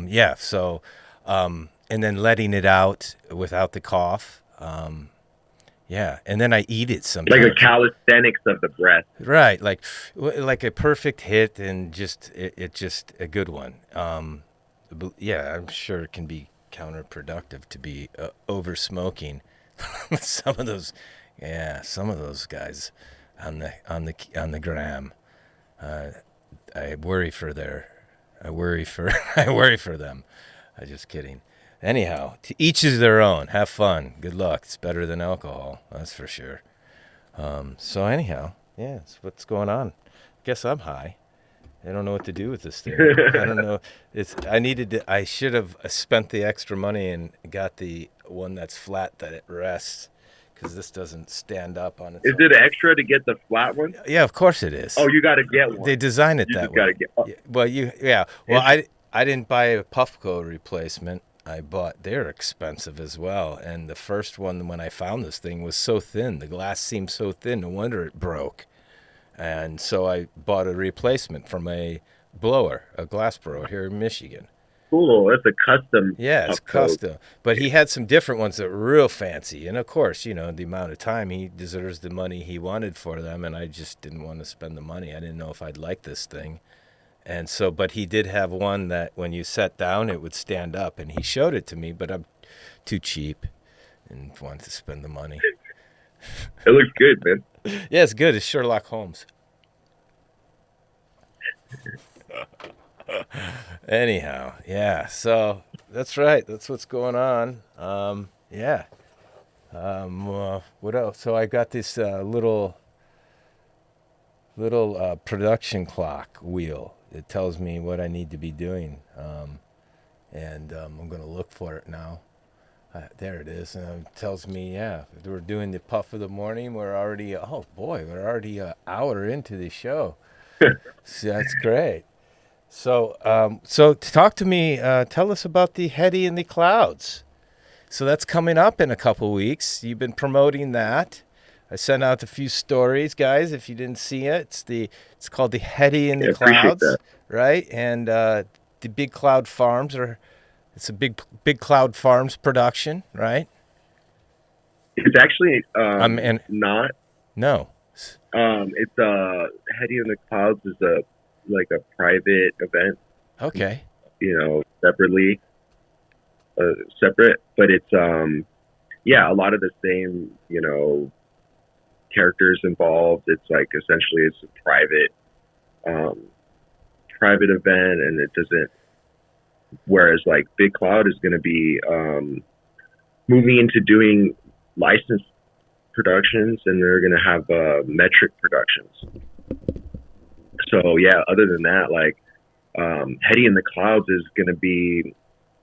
yeah. So, and then letting it out without the cough. Yeah. And then I eat it sometimes. Like a calisthenics of the breath. Right. Like a perfect hit and just, it just a good one. Yeah, I'm sure it can be counterproductive to be over smoking. Some of those guys on the gram. I worry for them. I'm just kidding. Anyhow, to each is their own. Have fun. Good luck. It's better than alcohol. That's for sure. So anyhow, yeah, that's what's going on. Guess I'm high. I don't know what to do with this thing. I don't know. I should have spent the extra money and got the one that's flat that it rests, because this doesn't stand up on its own. Is it extra to get the flat one? Yeah, of course it is. Oh, you got to get one. They design it that way. Well, I didn't buy a Puffco replacement. I bought, they're expensive as well. And the first one, when I found this thing, was so thin. The glass seemed so thin. No wonder it broke. And so I bought a replacement from a glass blower here in Michigan. Cool. That's a custom. Yeah, it's custom. But he had some different ones that were real fancy. And of course, you know, the amount of time, he deserves the money he wanted for them. And I just didn't want to spend the money. I didn't know if I'd like this thing. And so, but he did have one that when you sat down, it would stand up. And he showed it to me, but I'm too cheap and wanted to spend the money. It looks good, man. Yeah, it's good. It's Sherlock Holmes. Anyhow, yeah. So that's right. That's what's going on. Yeah. What else? So I got this little production clock wheel. It tells me what I need to be doing, and I'm going to look for it now. There it is, and it tells me, yeah, we're doing the puff of the morning. We're already, oh boy, we're already an hour into the show. So that's great. So talk to me. Tell us about the Heady in the Clouds. So that's coming up in a couple weeks. You've been promoting that. I sent out a few stories, guys. If you didn't see it, it's called the Heady in the Clouds, that. right? And the Big Cloud Farms it's a Big Cloud Farms production, right? It's actually And not. no, It's Heady in the Clouds is a private event. okay, Separately, separate, but it's a lot of the same characters involved. It's like essentially it's a private event, and it doesn't. Whereas like Big Cloud is going to be moving into doing licensed productions, and they're going to have metric productions. So yeah, other than that, like Heady in the Clouds is going to be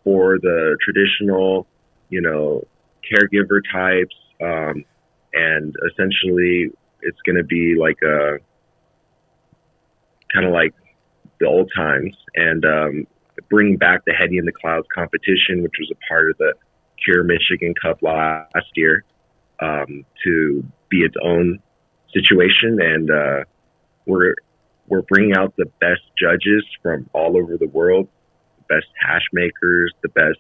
for the traditional, caregiver types, and essentially it's going to be like a kind of like the old times, and bringing back the Heady in the Clouds competition, which was a part of the Cure Michigan Cup last year, to be its own situation, and we're bringing out the best judges from all over the world, the best hash makers, the best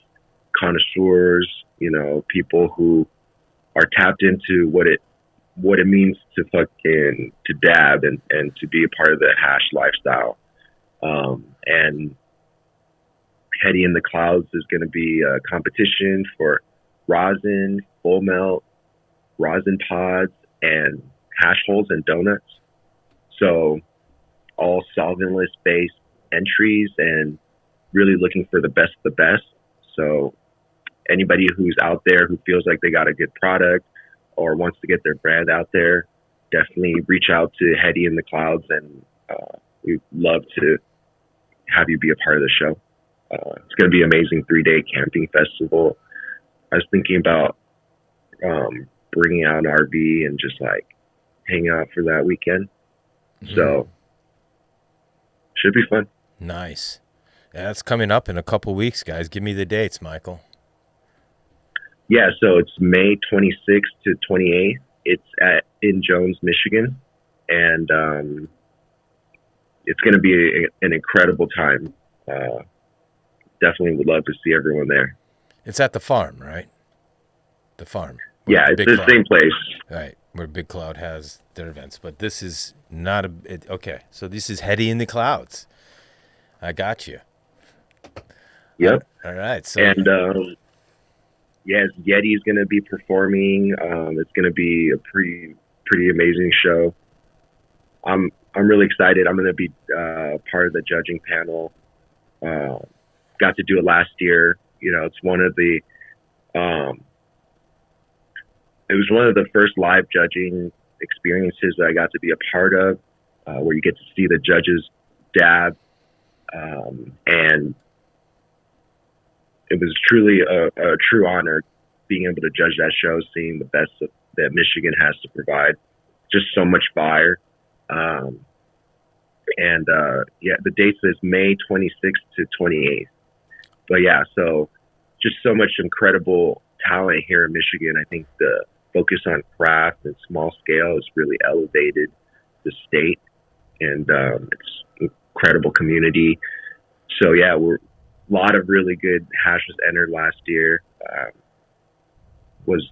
connoisseurs, people who are tapped into what it means to dab and to be a part of the hash lifestyle. And Heady in the Clouds is going to be a competition for rosin, full melt, rosin pods, and hash holes and donuts. So all solventless based entries, and really looking for the best of the best. So anybody who's out there who feels like they got a good product or wants to get their brand out there, definitely reach out to Heady in the Clouds, and we'd love to have you be a part of the show. It's going to be an amazing 3-day camping festival. I was thinking about bringing out an RV and just like hang out for that weekend. Mm-hmm. So should be fun. Nice. Yeah, that's coming up in a couple weeks, guys. Give me the dates, Michael. Yeah, so it's May 26th to 28th. It's in Jones, Michigan, and it's going to be an incredible time. Definitely would love to see everyone there. It's at the farm, right? The farm. Yeah, it's the same place. Right, where Big Cloud has their events. But this is not okay, so this is Heady in the Clouds. I got you. Yep. All right. So and yes, Yeti's going to be performing. It's going to be a pretty amazing show. I'm really excited. I'm going to be part of the judging panel. Got to do it last year. It's one of the it was one of the first live judging experiences that I got to be a part of, where you get to see the judges dab, and it was truly a true honor being able to judge that show, seeing the best that Michigan has to provide. Just so much fire. The date says May 26th to 28th. But yeah, so just so much incredible talent here in Michigan. I think the focus on craft and small scale has really elevated the state, and it's incredible community. So yeah, a lot of really good hashes entered last year. That was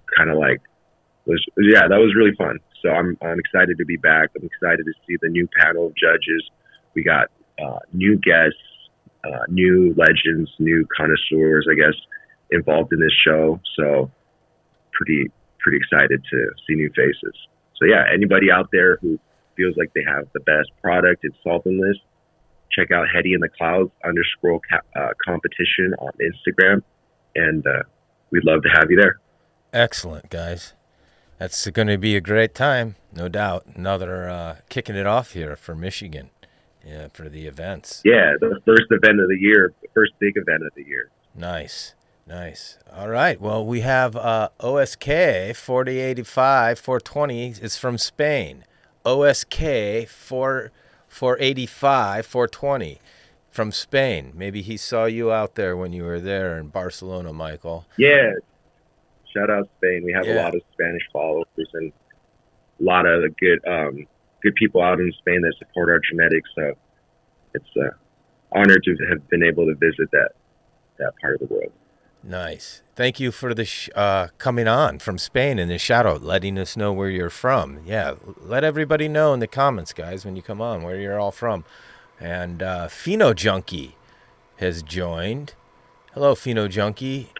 really fun. So I'm excited to be back. I'm excited to see the new panel of judges. We got new guests, new legends, new connoisseurs, I guess, involved in this show. So pretty excited to see new faces. So yeah, anybody out there who feels like they have the best product, it's solventless, check out Heady in the Clouds _ competition on Instagram, and we'd love to have you there. Excellent, guys. That's going to be a great time, no doubt. Another kicking it off here for Michigan, for the events. Yeah, the first event of the year, the first big event of the year. Nice. All right. Well, we have OSK 4085 420. It's from Spain. OSK 485 420 from Spain. Maybe he saw you out there when you were there in Barcelona, Michael. Yeah. Shout out Spain. We have a lot of Spanish followers and a lot of good people out in Spain that support our genetics. So it's an honor to have been able to visit that part of the world. Nice. Thank you for the coming on from Spain and the shout out, letting us know where you're from. Yeah, let everybody know in the comments, guys, when you come on, where you're all from. And Pheno Junkie has joined. Hello, Pheno Junkie.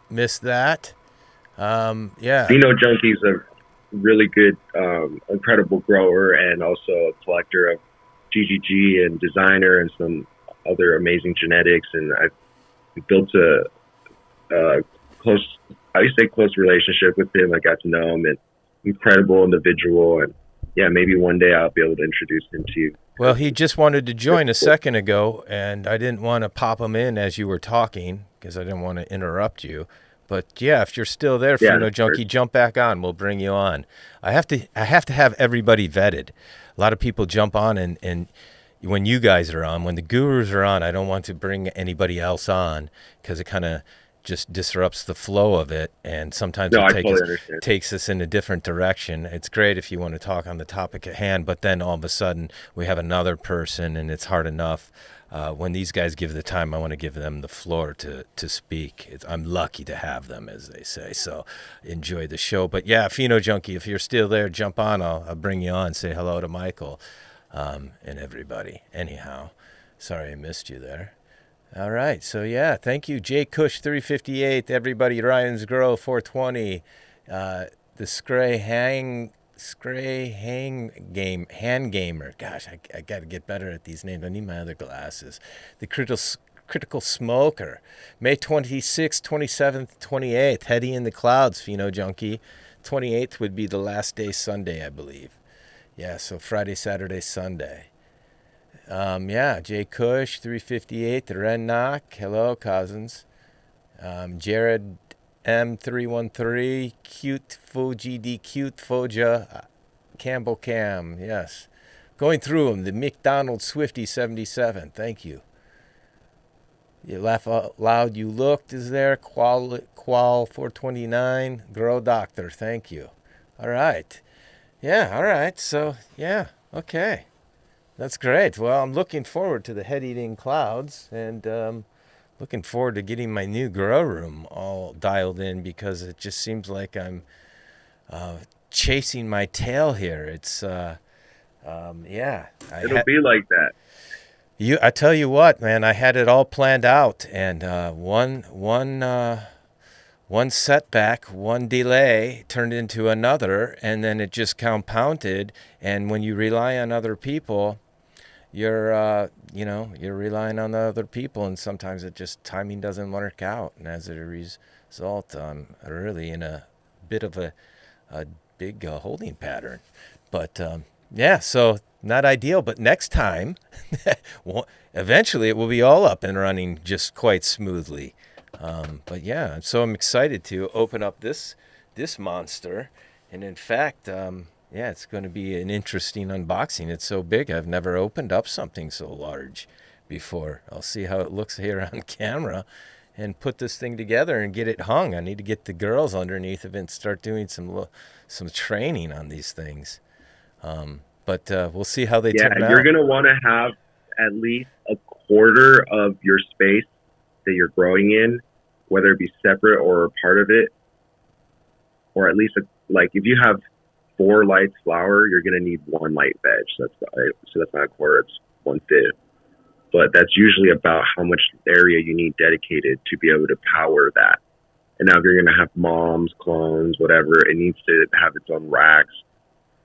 Missed that. Yeah. Pheno Junkie's a really good, incredible grower and also a collector of GGG and designer and some other amazing genetics. And I've built a close relationship with him. I got to know him, and incredible individual. And yeah, maybe one day I'll be able to introduce him to you. Well, he just wanted to join a second ago, and I didn't want to pop him in as you were talking because I didn't want to interrupt you. But yeah, if you're still there, Pheno Junkie, jump back on. We'll bring you on. I have to have everybody vetted. A lot of people jump on, and when you guys are on, when the gurus are on, I don't want to bring anybody else on because it kind of just disrupts the flow of it, and sometimes it takes us in a different direction. It's great if you want to talk on the topic at hand, but then all of a sudden we have another person, and it's hard enough. When these guys give the time, I want to give them the floor to speak. I'm lucky to have them, as they say. So enjoy the show. But yeah, Pheno Junkie, if you're still there, jump on. I'll bring you on. Say hello to Michael and everybody. Anyhow, sorry I missed you there. All right. So yeah, thank you, Jay Cush 358. Everybody, Ryan's Grow 420. The hand gamer. Gosh, I got to get better at these names. I need my other glasses. The critical smoker. May 26th, 27th, 28th. Heady in the Clouds, Pheno Junkie. 28th would be the last day, Sunday, I believe. Yeah, so Friday, Saturday, Sunday. Yeah, Jay Cush 358. The Ren Knock. Hello, cousins. Jared M313, Cute Fuji D Cute Foja, Campbell Cam, yes. Going through them, the McDonald Swifty 77, thank you. You laugh out loud, you looked is there, Qual 429, Grow Doctor, thank you. All right. Yeah, all right, so, yeah, okay. That's great. Well, I'm looking forward to the head-eating clouds, and looking forward to getting my new grow room all dialed in because it just seems like I'm chasing my tail here. It's, yeah. It'll be like that. I tell you what, man, I had it all planned out, and one setback, one delay turned into another, and then it just compounded. And when you rely on other people, you're relying on the other people, and sometimes it just timing doesn't work out, and as a result, I'm really in a bit of a big holding pattern. But yeah, so not ideal. But next time, eventually, it will be all up and running just quite smoothly. But yeah, so I'm excited to open up this monster, and in fact, yeah, it's going to be an interesting unboxing. It's so big. I've never opened up something so large before. I'll see how it looks here on camera and put this thing together and get it hung. I need to get the girls underneath of it and start doing some training on these things. But we'll see how they turn out. Yeah, you're going to want to have at least a quarter of your space that you're growing in, whether it be separate or a part of it, or at least if you have 4 lights flower, you're going to need 1 light veg. So that's not a quarter, it's 1/5. But that's usually about how much area you need dedicated to be able to power that. And now if you're going to have moms, clones, whatever, it needs to have its own racks.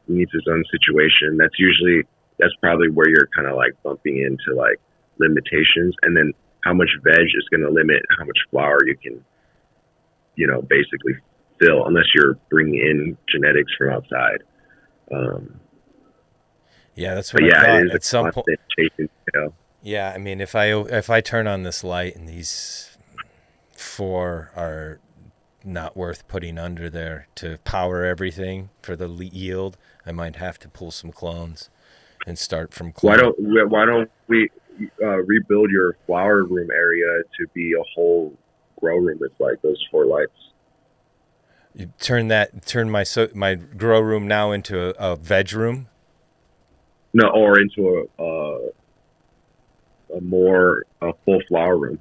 It needs its own situation. That's usually that's probably where you're kind of like bumping into like limitations, and then how much veg is going to limit how much flower you can, basically fill, unless you're bringing in genetics from outside. Yeah, that's what I thought. It is At some point, chasing tail. yeah, I mean, if I turn on this light and these 4 are not worth putting under there to power everything for the yield, I might have to pull some clones and start from clones. Why don't we rebuild your flower room area to be a whole grow room with like those 4 lights? You turn my grow room now into a veg room? No, or into a full flower room.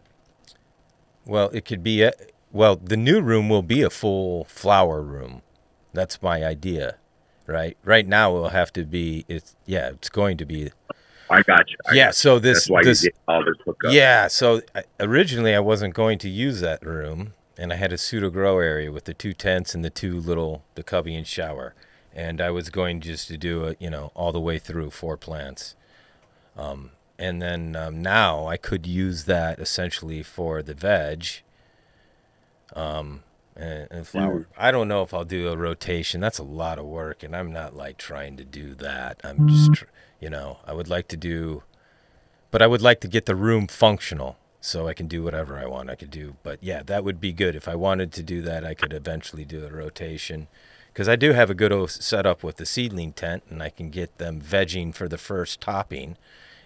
Well, it could be the new room will be a full flower room. That's my idea, right? Right now it will have to be. It's going to be. I got you. So that's why you get all this hookup. Yeah, so originally I wasn't going to use that room, and I had a Pseudo Grow Area with the 2 tents and the cubby and shower, and I was going just to do it, all the way through 4 plants. And then now I could use that essentially for the veg and flower. I don't know if I'll do a rotation. That's a lot of work, and I'm not like trying to do that. I'm just, I would like to do, but I would like to get the room functional so I can do whatever I want I could do. But yeah, that would be good. If I wanted to do that, I could eventually do a rotation. Because I do have a good setup with the seedling tent, and I can get them vegging for the first topping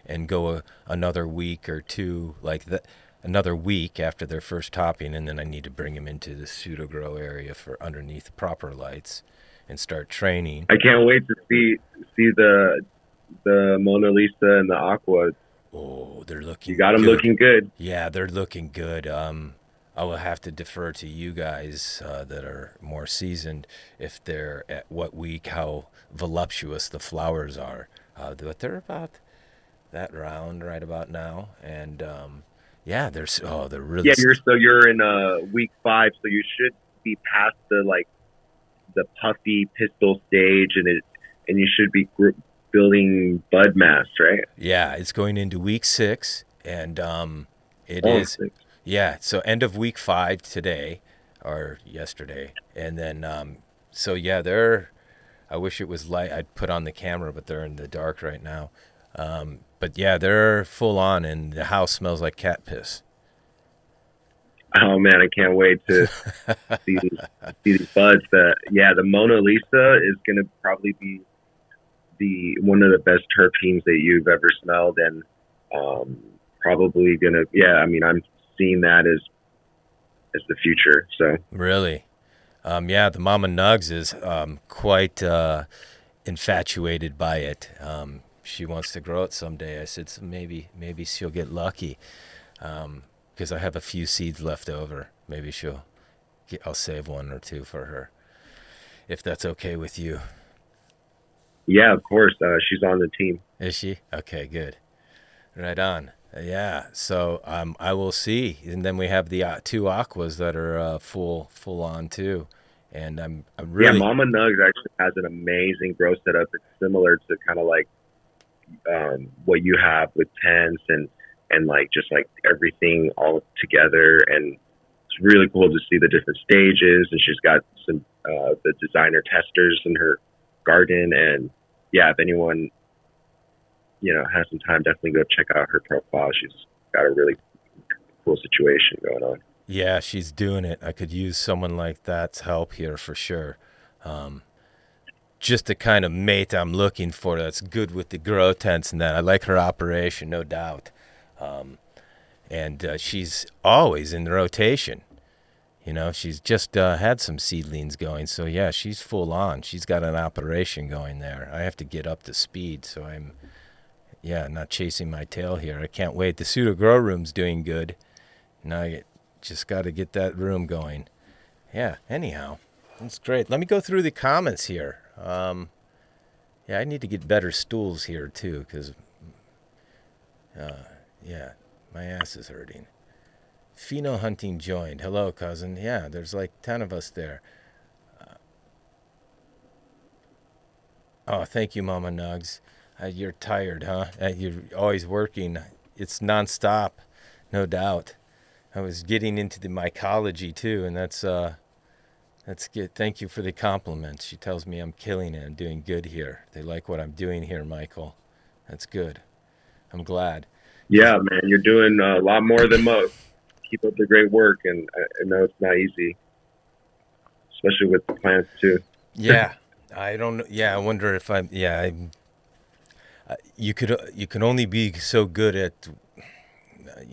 and go another week or 2 like that, another week after their first topping, and then I need to bring them into the Pseudo Grow Area for underneath proper lights and start training. I can't wait to see the Mona Lisa and the Aqua. Oh, they're looking. You got them looking good. Yeah, they're looking good. I will have to defer to you guys that are more seasoned if they're at what week, how voluptuous the flowers are. But they're about that round right about now, and they're really. Yeah, you're in week 5, so you should be past the puffy pistil stage, and you should be building bud mass, right? Yeah, it's going into week 6, and it is. 6. Yeah, so end of week 5 today or yesterday. And then, they're, I wish it was light. I'd put on the camera, but they're in the dark right now. But yeah, they're full on, and the house smells like cat piss. Oh man, I can't wait to see these buds. The Mona Lisa is going to probably be one of the best terpenes that you've ever smelled, and probably going to, I'm seeing that as the future. So really, the Mama Nugs is quite infatuated by it. She wants to grow it someday. I said, so maybe she'll get lucky, because I have a few seeds left over. Maybe I'll save 1 or 2 for her, if that's okay with you. Yeah, of course. She's on the team. Is she? Okay, good. Right on. Yeah, so I will see, and then we have the 2 aquas that are full on too, and I'm really. Yeah, Mama Nugs actually has an amazing grow setup. It's similar to kind of like what you have with tents and like just like everything all together, and it's really cool to see the different stages. And she's got some the designer testers in her garden, and yeah, if anyone has some time, definitely go check out her profile. She's got a really cool situation going on. Yeah, she's doing it. I could use someone like that's help here for sure. Just the kind of mate I'm looking for that's good with the grow tents and that. I like her operation, no doubt. And she's always in the rotation. She's just had some seedlings going. So, yeah, she's full on. She's got an operation going there. I have to get up to speed, so I'm not chasing my tail here. I can't wait. The Pseudo Grow Room's doing good. Now I just got to get that room going. Yeah, anyhow, that's great. Let me go through the comments here. I need to get better stools here, too, because, my ass is hurting. Pheno hunting joined. Hello, cousin. Yeah, there's like 10 of us there. Thank you, Mama Nugs. You're tired, huh? You're always working. It's nonstop, no doubt. I was getting into the mycology too, and that's good. Thank you for the compliment. She tells me I'm killing it. I'm doing good here. They like what I'm doing here, Michael. That's good. I'm glad. Yeah, man, you're doing a lot more than most. Keep up the great work, and I know it's not easy, especially with the plants too. Yeah, I don't know. Yeah, I wonder if I'm. Yeah, you can only be so good at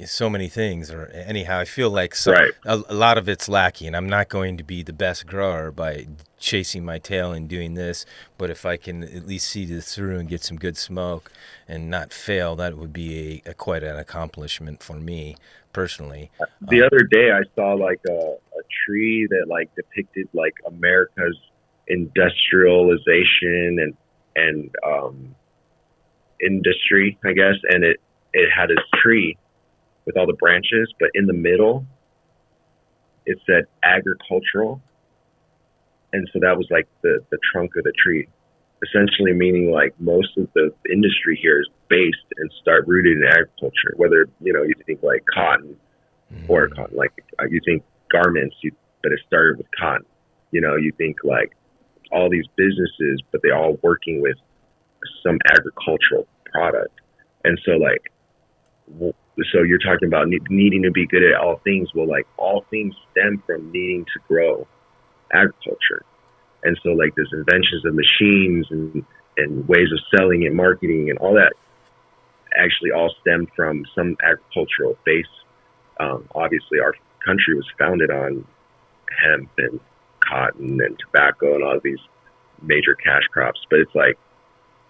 so many things, or anyhow, I feel like Right. a lot of it's lacking. I'm not going to be the best grower by chasing my tail and doing this, but if I can at least see this through and get some good smoke and not fail, that would be a quite an accomplishment for me personally. The other day, I saw like a tree that like depicted like America's industrialization and industry, I guess, and it had a tree with all the branches, but in the middle it said agricultural, and so that was like the trunk of the tree, essentially meaning like most of the industry here is based and start rooted in agriculture. Whether you think like cotton or cotton, like you think garments, but it started with cotton. You think like all these businesses, but they all working with some agricultural product, and so like. So you're talking about needing to be good at all things. Well, like all things stem from needing to grow agriculture. And so like this inventions of machines and ways of selling and marketing and all that actually all stemmed from some agricultural base. Obviously our country was founded on hemp and cotton and tobacco and all of these major cash crops. But it's like,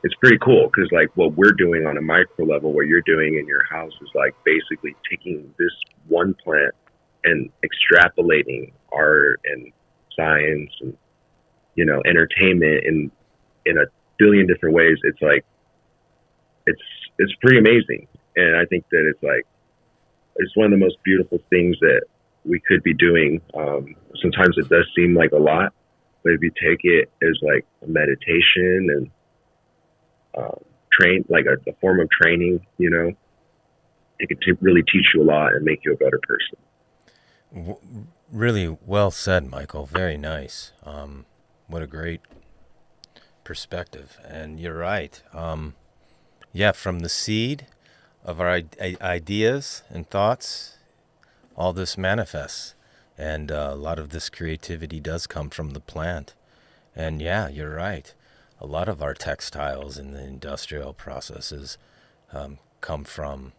it's pretty cool because like what we're doing on a micro level, what you're doing in your house is like basically taking this one plant and extrapolating art and science and entertainment in a billion different ways. It's like it's pretty amazing, and I think that it's one of the most beautiful things that we could be doing. Sometimes it does seem like a lot, but if you take it as like a meditation and train, like a form of training, it could really teach you a lot and make you a better person. Really well said, Michael. Very nice. What a great perspective. And you're right. Yeah, from the seed of our ideas and thoughts, all this manifests. And a lot of this creativity does come from the plant. And yeah, you're right. A lot of our textiles and the industrial processes come from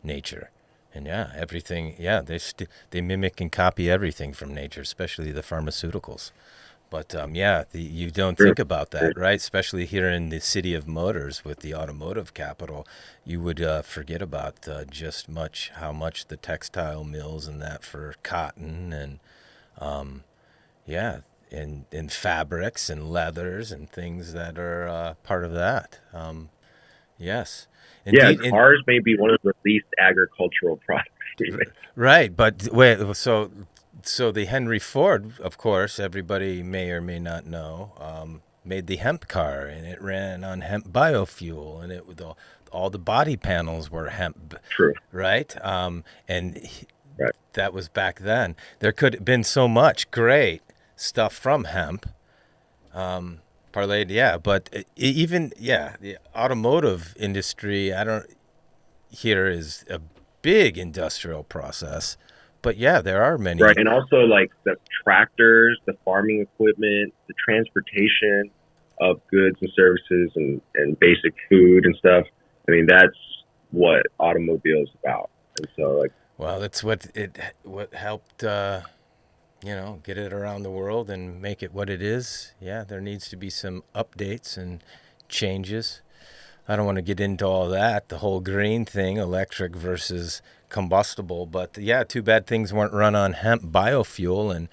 nature. And yeah, everything, yeah, they mimic and copy everything from nature, especially the pharmaceuticals. But yeah, you don't think about that, right? Especially here in the city of motors with the automotive capital, you would forget about just how much the textile mills and that for cotton and yeah, and fabrics and leathers and things that are part of that. Yes. Indeed, yeah, cars may be one of the least agricultural products. Right, but wait, so the Henry Ford, of course, everybody may or may not know, made the hemp car, and it ran on hemp biofuel, and all the body panels were hemp. True. Right? Right. That was back then. There could have been so much great stuff from hemp, parlayed, yeah, but the automotive industry, here is a big industrial process, but yeah, there are many. Right, and also like the tractors, the farming equipment, the transportation of goods and services and basic food and stuff. I mean, that's what automobile is about. And so like, well, that's what helped get it around the world and make it what it is. Yeah, there needs to be some updates and changes. I don't want to get into all that, the whole green thing, electric versus combustible. But yeah, too bad things weren't run on hemp biofuel, and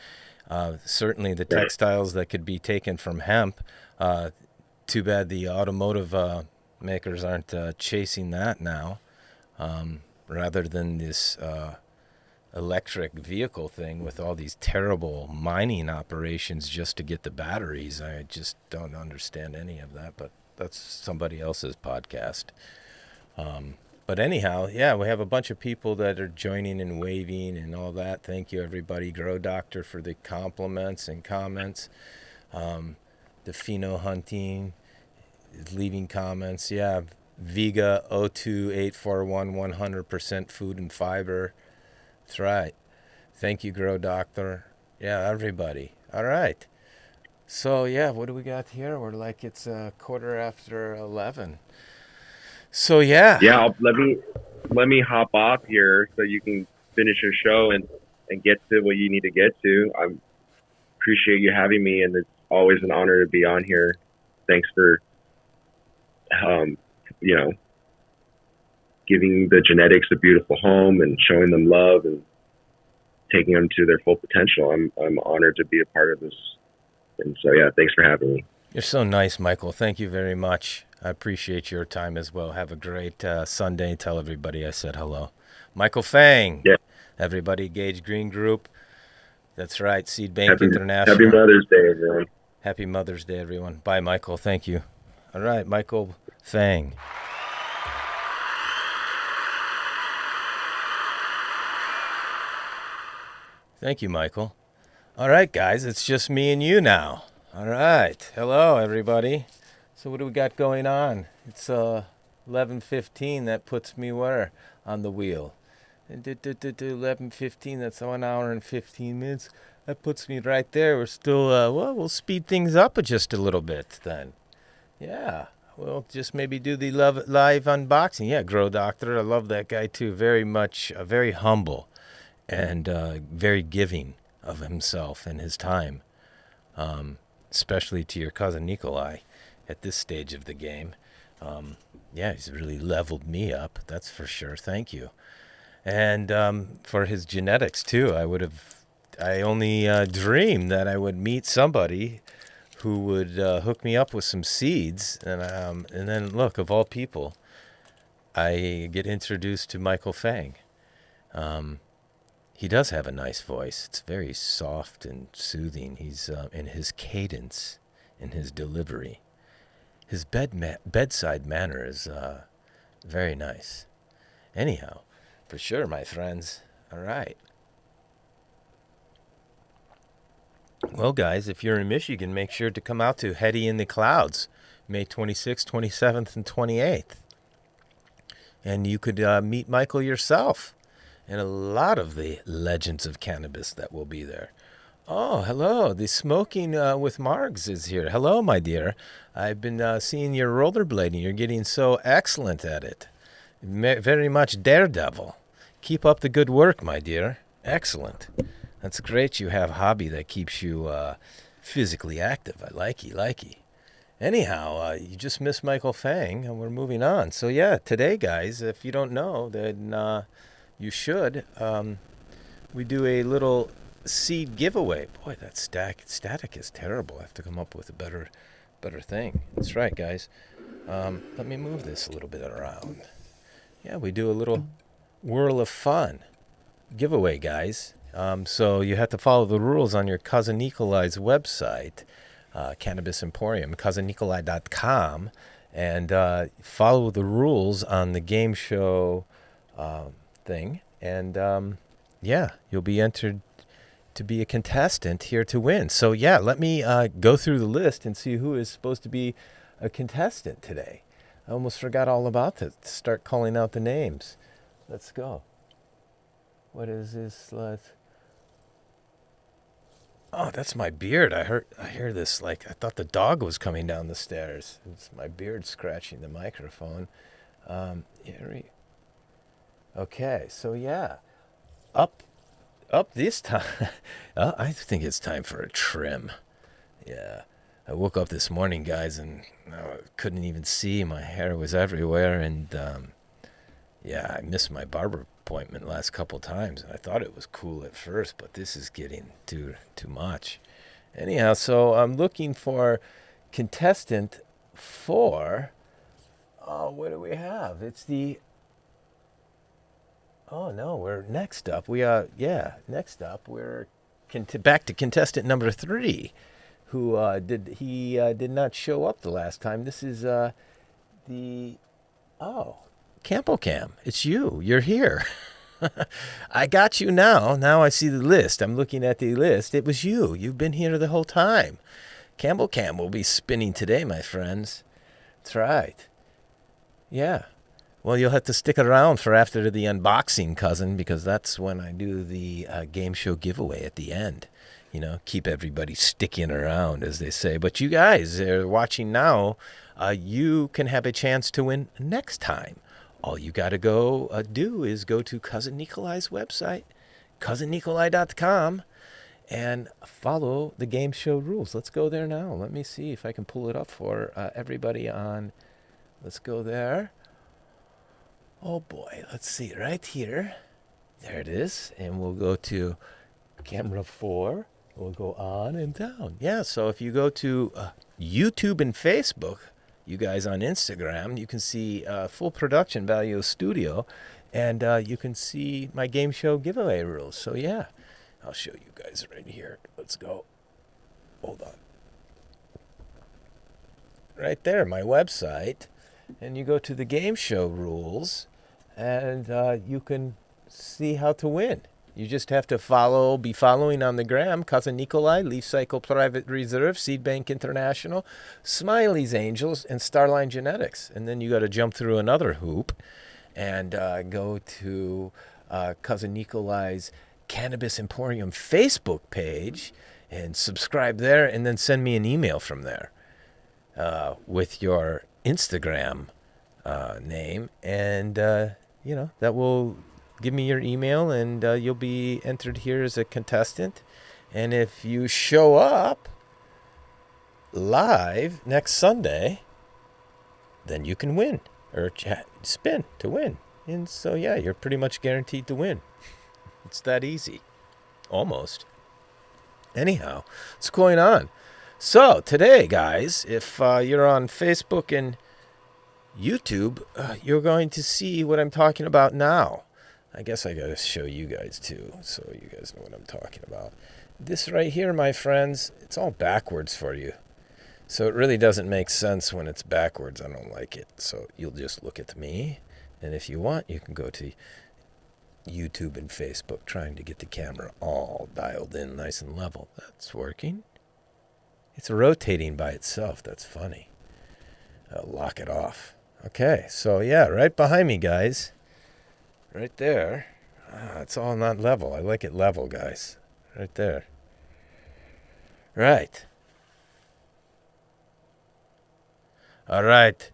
certainly the textiles that could be taken from hemp. Too bad the automotive makers aren't chasing that now, rather than this electric vehicle thing with all these terrible mining operations just to get the batteries. I just don't understand any of that, but That's somebody else's podcast. But anyhow, yeah, we have a bunch of people that are joining and waving and all that. Thank you, everybody. Grow Doctor for the compliments and comments. The Pheno Hunting is leaving comments. Yeah, Vega 02841 100% food and fiber. That's right. Thank you, Grow Doctor. Yeah, everybody. All right. So, yeah, what do we got here? We're like, it's 11:15. So, yeah. Yeah, let me hop off here so you can finish your show and get to what you need to get to. I appreciate you having me, and it's always an honor to be on here. Thanks for, giving the genetics a beautiful home and showing them love and taking them to their full potential. I'm honored to be a part of this. And so, yeah, thanks for having me. You're so nice, Michael. Thank you very much. I appreciate your time as well. Have a great Sunday. Tell everybody I said hello. Michael Fang. Yeah. Everybody, Gage Green Group. That's right. Seed Bank International. Happy Mother's Day, everyone. Happy Mother's Day, everyone. Bye, Michael. Thank you. All right, Michael Fang. Thank you, Michael. All right, guys, it's just me and you now. All right. Hello, everybody. So what do we got going on? It's 11:15. That puts me where on the wheel? 11:15. That's 1 hour and 15 minutes. That puts me right there. We're still, we'll speed things up just a little bit then. Yeah. We'll just maybe do the live unboxing. Yeah, Grow Doctor. I love that guy, too. Very much, very humble and very giving of himself and his time, especially to your cousin Nikolai at this stage of the game. Yeah, he's really leveled me up, that's for sure. Thank you. And for his genetics, too. I only dreamed that I would meet somebody who would hook me up with some seeds. And then, look, of all people, I get introduced to Michael Fang. He does have a nice voice. It's very soft and soothing. He's in his cadence, in his delivery. His bedside manner is very nice. Anyhow, for sure, my friends. All right. Well, guys, if you're in Michigan, make sure to come out to Hetty in the Clouds, May 26th, 27th, and 28th. And you could meet Michael yourself and a lot of the legends of cannabis that will be there. Oh, hello. The Smoking with Margs is here. Hello, my dear. I've been seeing your rollerblading. You're getting so excellent at it. Very much daredevil. Keep up the good work, my dear. Excellent. That's great you have a hobby that keeps you physically active. I likey. Anyhow, you just missed Michael Fang, and we're moving on. So, yeah, today, guys, if you don't know, then you should. We do a little seed giveaway. Boy, that static is terrible. I have to come up with a better thing. That's right, guys. Let me move this a little bit around. Yeah, we do a little Whirl of Fun giveaway, guys. So you have to follow the rules on your cousin Nikolai's website, Cannabis Emporium, cousinnikolai.com, and follow the rules on the game show thing. And yeah, you'll be entered to be a contestant here to win. So yeah, let me go through the list and see who is supposed to be a contestant today. I almost forgot all about that. Start calling out the names. Let's go. What is this? Oh, that's my beard. I hear this, like, I thought the dog was coming down the stairs. It's my beard scratching the microphone. Okay, so yeah. Up this time. I think it's time for a trim. Yeah. I woke up this morning, guys, and I couldn't even see. My hair was everywhere, and yeah, I missed my barber appointment last couple times. I thought it was cool at first, but this is getting too much. Anyhow, so I'm looking for contestant 4. Oh, what do we have? It's the... Oh, no, we're next up. Next up, we're back to contestant number 3. who did not show up the last time. This is Campo Cam. It's you. You're here. I got you now. Now I see the list. I'm looking at the list. It was you. You've been here the whole time. Campbell Cam will be spinning today, my friends. That's right. Yeah. Well, you'll have to stick around for after the unboxing, cousin, because that's when I do the game show giveaway at the end. You know, keep everybody sticking around, as they say. But you guys are watching now. You can have a chance to win next time. All you got to go do is go to Cousin Nikolai's website, cousinnikolai.com, and follow the game show rules. Let's go there now. Let me see if I can pull it up for everybody on. Let's go there. Oh, boy. Let's see. Right here. There it is. And we'll go to camera 4. We'll go on and down. Yeah, so if you go to YouTube and Facebook, you guys on Instagram, you can see full production value studio, and you can see my game show giveaway rules. So, yeah, I'll show you guys right here. Let's go. Hold on. Right there, my website. And you go to the game show rules, and you can see how to win. You just have to be following on the gram, Cousin Nikolai, Leaf Cycle Private Reserve, Seed Bank International, Smiley's Angels, and Starline Genetics. And then you got to jump through another hoop and go to Cousin Nikolai's Cannabis Emporium Facebook page and subscribe there, and then send me an email from there with your Instagram name, and that will give me your email, and you'll be entered here as a contestant. And if you show up live next Sunday, then you can win, or spin to win. And so, yeah, you're pretty much guaranteed to win. It's that easy. Almost. Anyhow, what's going on? So today, guys, if you're on Facebook and YouTube, you're going to see what I'm talking about now. I guess I got to show you guys too, so you guys know what I'm talking about. This right here, my friends, it's all backwards for you. So it really doesn't make sense when it's backwards. I don't like it. So you'll just look at me, and if you want, you can go to YouTube and Facebook, trying to get the camera all dialed in nice and level. That's working. It's rotating by itself. That's funny. I'll lock it off. Okay, so yeah, right behind me, guys. Right there. It's all not level. I like it level, guys. Right there. Right. All right,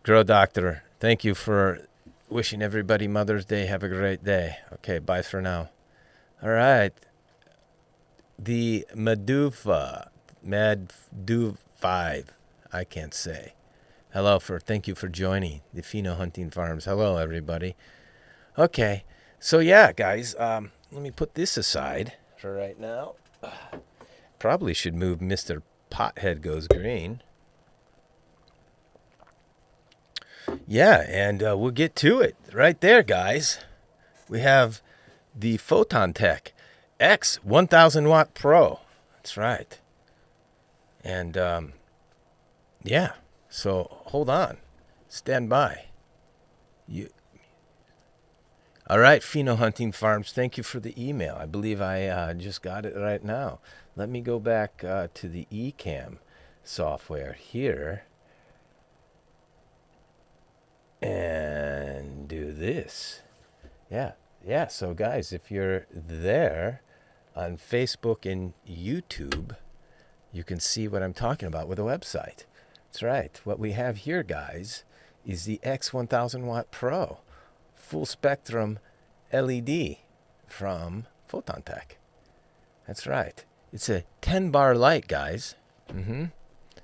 Grow Doctor. Thank you for wishing everybody Mother's Day. Have a great day. Okay, bye for now. All right. The Mad 5. I can't say. Thank you for joining the Pheno Hunting Farms. Hello, everybody. Okay, so yeah, guys, let me put this aside for right now. Probably should move Mr. Pothead Goes Green. Yeah, and we'll get to it. Right there, guys. We have the PHOTONTEK X 1000 Watt Pro. That's right. And, yeah, so hold on. Stand by. All right, Pheno Hunting Farms, thank you for the email. I believe I just got it right now. Let me go back to the eCam software here and do this. Yeah, so guys, if you're there on Facebook and YouTube, you can see what I'm talking about with the website. That's right. What we have here, guys, is the X 1000 Watt Pro full spectrum LED from PHOTONTEK. That's right. It's a 10 bar light, guys.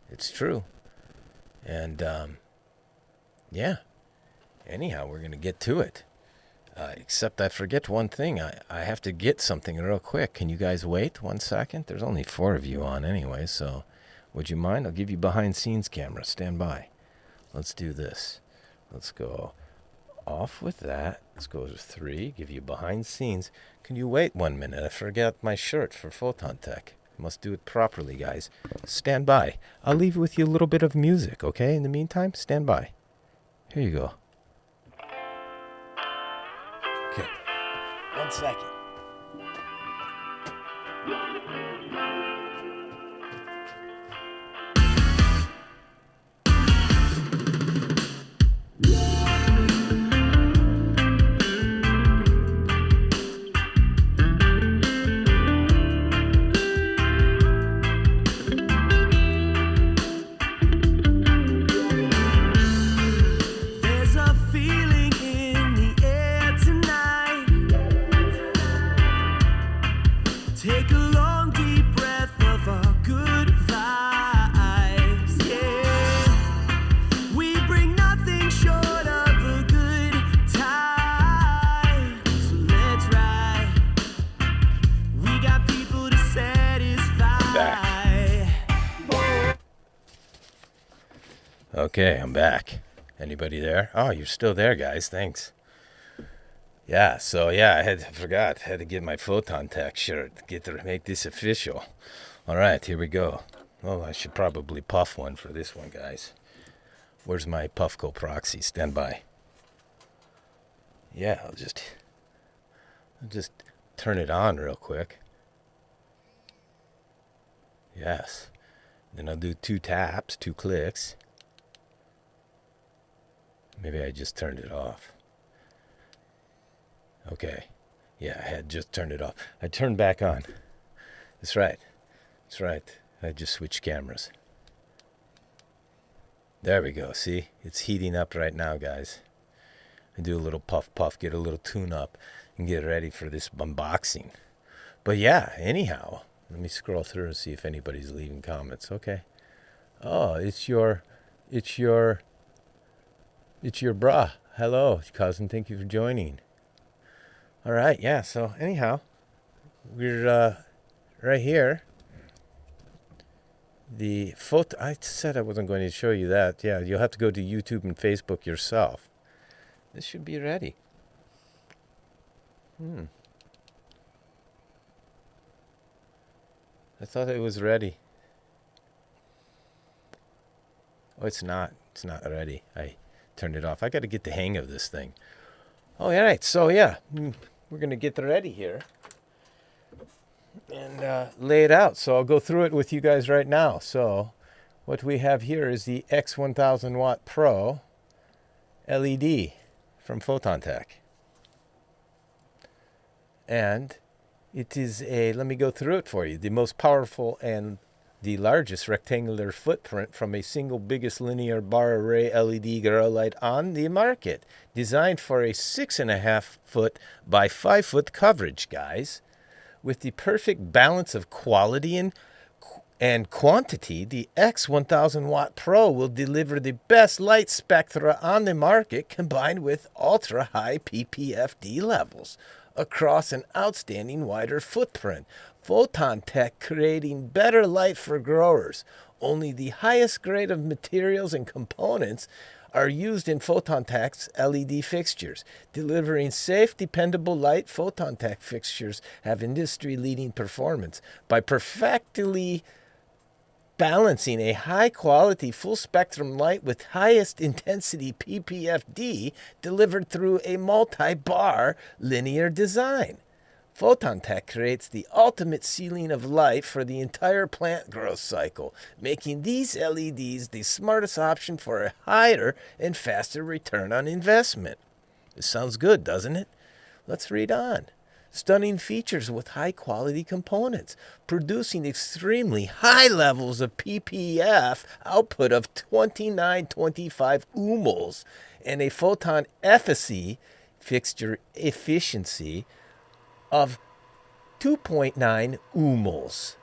It's true. And yeah. Anyhow, we're going to get to it. Except I forget one thing. I have to get something real quick. Can you guys wait 1 second? There's only 4 of you on anyway, so would you mind? I'll give you behind scenes camera. Stand by. Let's do this. Let's go off with that. Let's go to 3. Give you behind scenes. Can you wait 1 minute? I forgot my shirt for PHOTONTEK. Must do it properly, guys. Stand by. I'll leave with you a little bit of music, okay? In the meantime, stand by. Here you go. Okay. 1 second. There's a feeling in the air tonight. Take a long deep breath of our good vibes. Yeah, we bring nothing short of a good time. So let's ride. We got people to satisfy. Okay, I'm back. Anybody there? Oh, you're still there, guys. Thanks. Yeah, so yeah, I forgot. Had to get my PHOTONTEK shirt. Make this official. All right, here we go. Oh, I should probably puff one for this one, guys. Where's my Puffco proxy? Stand by. Yeah, I'll just turn it on real quick. Yes. Then I'll do 2 taps, 2 clicks. Maybe I just turned it off. Okay. Yeah, I had just turned it off. I turned back on. That's right. That's right. I just switched cameras. There we go. See? It's heating up right now, guys. I do a little puff, get a little tune up, and get ready for this unboxing. But yeah, anyhow, let me scroll through and see if anybody's leaving comments. Okay. Oh, it's your bra. Hello, cousin. Thank you for joining. All right. Yeah. So anyhow, we're right here. The photo. I said I wasn't going to show you that. Yeah, you'll have to go to YouTube and Facebook yourself. This should be ready. I thought it was ready. Oh, it's not. It's not ready. I turned it off. I got to get the hang of this thing. Oh, all right. So, yeah, we're going to get ready here and lay it out. So I'll go through it with you guys right now. So what we have here is the X1000 Watt Pro LED from PHOTONTEK. And it is let me go through it for you, the most powerful and the largest rectangular footprint from a single biggest linear bar array LED grow light on the market. Designed for a 6.5 foot by 5 foot coverage, guys. With the perfect balance of quality and quantity, the X1000 Watt Pro will deliver the best light spectra on the market combined with ultra high PPFD levels across an outstanding wider footprint. PHOTONTEK creating better light for growers. Only the highest grade of materials and components are used in PHOTONTEK's LED fixtures. Delivering safe, dependable light, PHOTONTEK fixtures have industry-leading performance by perfectly balancing a high-quality, full-spectrum light with highest intensity PPFD delivered through a multi-bar linear design. PHOTONTEK creates the ultimate ceiling of light for the entire plant growth cycle, making these LEDs the smartest option for a higher and faster return on investment. This sounds good, doesn't it? Let's read on. Stunning features with high-quality components, producing extremely high levels of PPF output of 2925 ohms and a photon efficacy fixture efficiency of 2.9 ohms.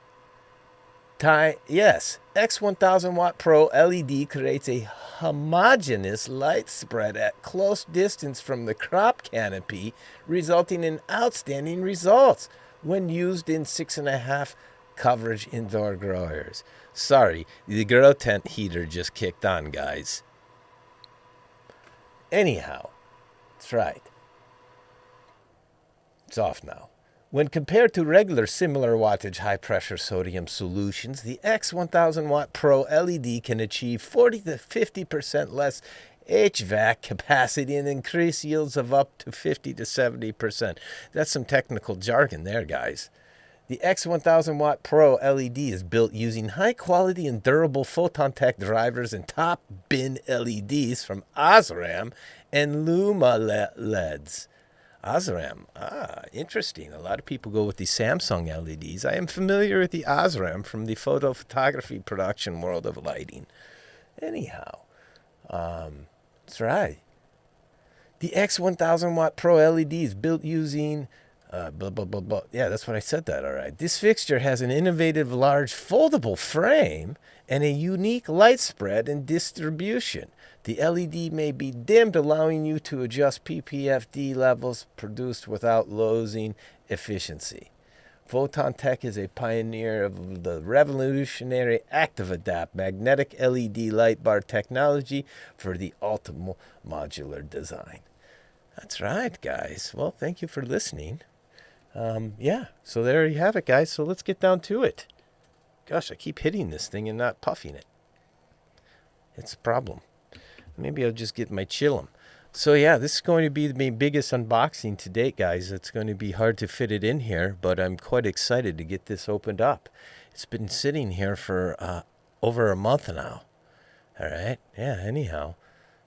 Yes, X1000 Watt Pro LED creates a homogeneous light spread at close distance from the crop canopy, resulting in outstanding results when used in 6.5 coverage indoor growers. Sorry, the grow tent heater just kicked on, guys. Anyhow, that's right. It's off now. When compared to regular similar wattage high-pressure sodium solutions, the X1000 Watt Pro LED can achieve 40 to 50% less HVAC capacity and increase yields of up to 50 to 70%. That's some technical jargon there, guys. The X1000 Watt Pro LED is built using high-quality and durable PHOTONTEK drivers and top-bin LEDs from Osram and Luma LEDs. Osram, interesting. A lot of people go with the Samsung LEDs. I am familiar with the Osram from the photo photography production world of lighting. Anyhow, that's right. The X1000 Watt Pro LED is built using blah, blah, blah, blah. Yeah, that's what I said that, all right. This fixture has an innovative large foldable frame and a unique light spread and distribution. The LED may be dimmed, allowing you to adjust PPFD levels produced without losing efficiency. PHOTONTEK is a pioneer of the revolutionary ActiveAdapt magnetic LED light bar technology for the ultimate modular design. That's right, guys. Well, thank you for listening. Yeah, so there you have it, guys. So let's get down to it. Gosh, I keep hitting this thing and not puffing it. It's a problem. Maybe I'll just get my chillum. So yeah, this is going to be my biggest unboxing to date, guys. It's going to be hard to fit it in here, but I'm quite excited to get this opened up. It's been sitting here for over a month now. All right. Yeah, anyhow.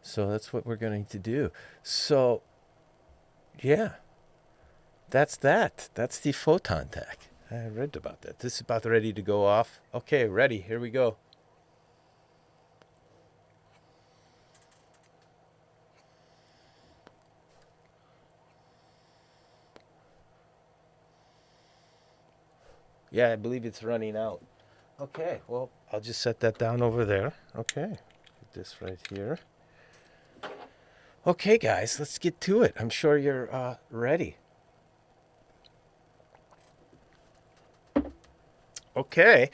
So that's what we're going to do. So, yeah. That's that. That's the PHOTONTEK. I read about that. This is about ready to go off. Okay, ready. Here we go. Yeah, I believe it's running out. Okay, well, I'll just set that down over there. Okay, put this right here. Okay, guys, let's get to it. I'm sure you're ready. Okay,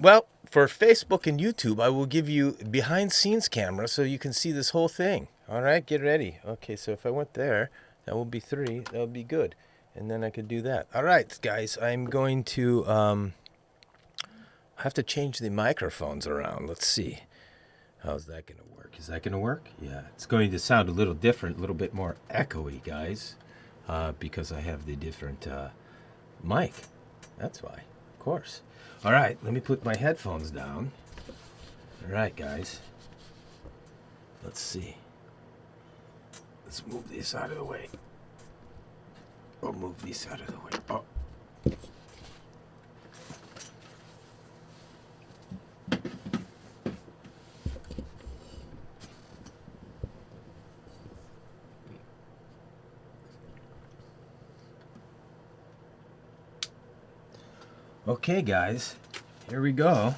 well, for Facebook and YouTube, I will give you behind-scenes camera so you can see this whole thing. All right, get ready. Okay, so if I went there, that will be 3. That would be good. And then I could do that. All right, guys, I'm going to have to change the microphones around. Let's see. How's that going to work? Is that going to work? Yeah, it's going to sound a little different, a little bit more echoey, guys, because I have the different mic. That's why, of course. All right, let me put my headphones down. All right, guys. Let's see. Let's move this out of the way. I'll move these out of the way. Oh. Okay, guys, here we go.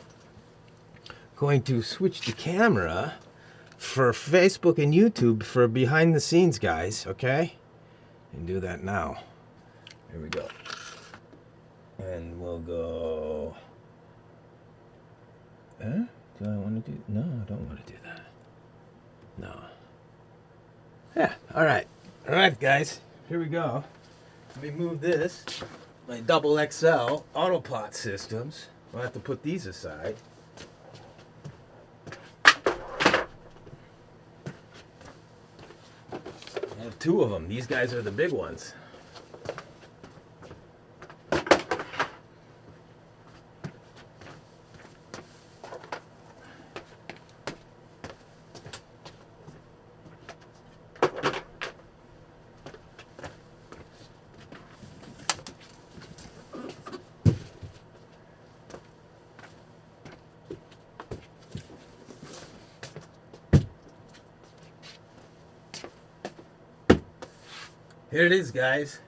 Going to switch the camera for Facebook and YouTube for behind the scenes, guys, okay? And do that now. Here we go. And we'll go. Do I want to do? No, I don't want to do that. No. Yeah, all right. All right, guys. Here we go. Let me move this. My double XL autopot systems. I'll have to put these aside. I have 2 of them. These guys are the big ones. Here it is, guys.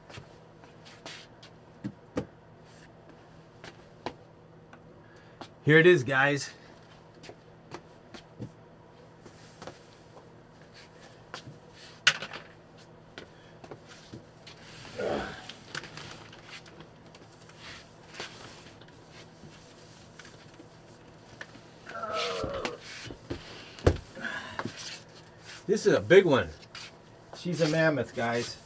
Here it is, guys. This is a big one. She's a mammoth, guys.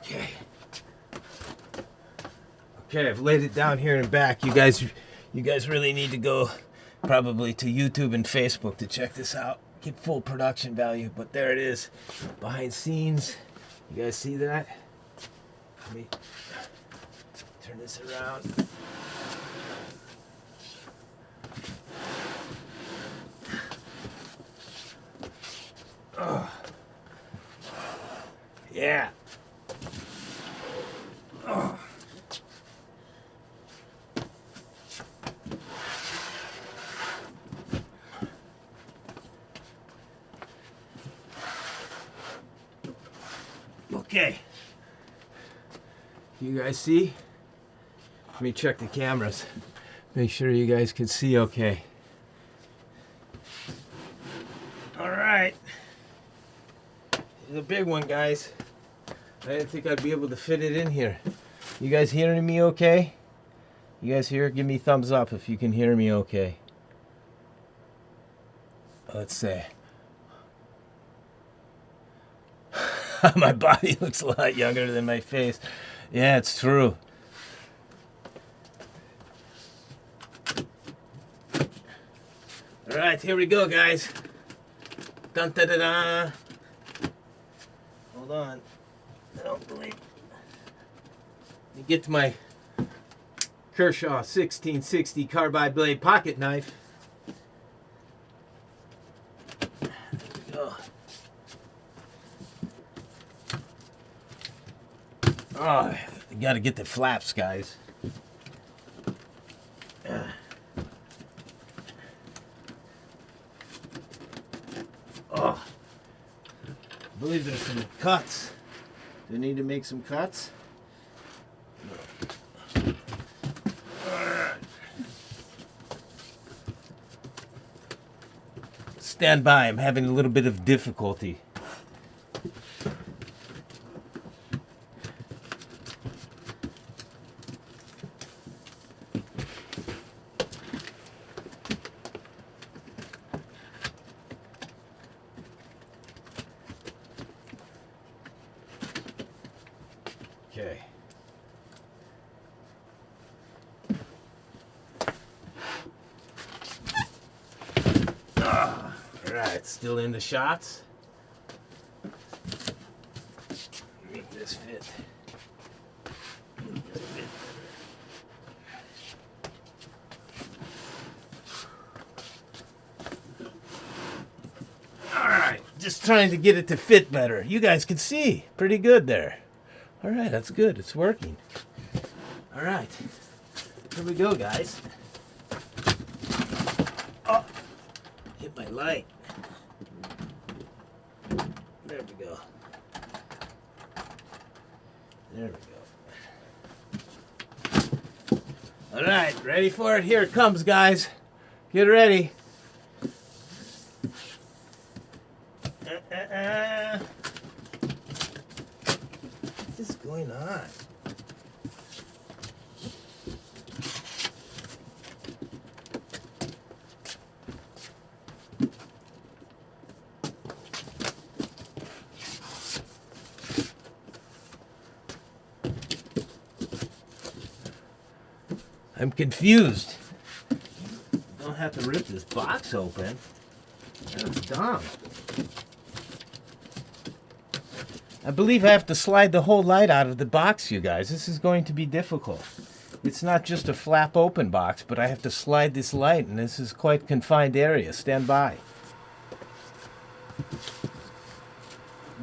Okay. Okay, I've laid it down here and back. You guys really need to go probably to YouTube and Facebook to check this out. Get full production value, but there it is. Behind scenes. You guys see that? Let me turn this around. Oh. Yeah. Oh. Okay. You guys see? Let me check the cameras. Make sure you guys can see okay. All right. This is a big one, guys. I didn't think I'd be able to fit it in here. You guys hearing me okay? You guys hear? Give me thumbs up if you can hear me okay. Let's see. My body looks a lot younger than my face. Yeah, it's true. All right, here we go, guys. Dun da da da. Hold on. I don't believe. Let me get to my Kershaw 1660 carbide blade pocket knife. There we go. Oh, you gotta get the flaps, guys. Oh, I believe there's some cuts. Do I need to make some cuts? No. Alright. Stand by, I'm having a little bit of difficulty. Okay. All right, still in the shots. Make this fit. Make this fit. All right, just trying to get it to fit better. You guys can see pretty good there. All right, that's good. It's working. All right, here we go, guys. Oh, hit my light. There we go. There we go. All right, ready for it? Here it comes, guys. Get ready. What is going on? I'm confused. Don't have to rip this box open. That's dumb. I believe I have to slide the whole light out of the box, you guys. This is going to be difficult. It's not just a flap open box, but I have to slide this light, and this is quite confined area. Stand by.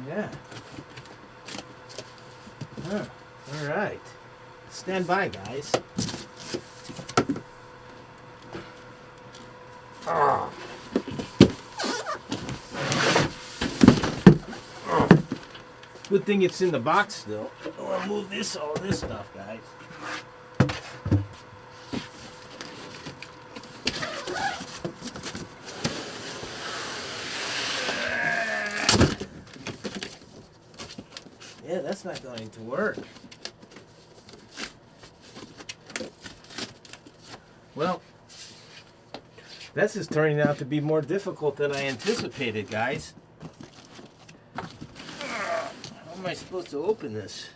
Yeah. Huh. All right. Stand by, guys. Oh. Good thing it's in the box still. I'll move all this stuff, guys. Yeah, that's not going to work. Well, this is turning out to be more difficult than I anticipated, guys. How am I supposed to open this?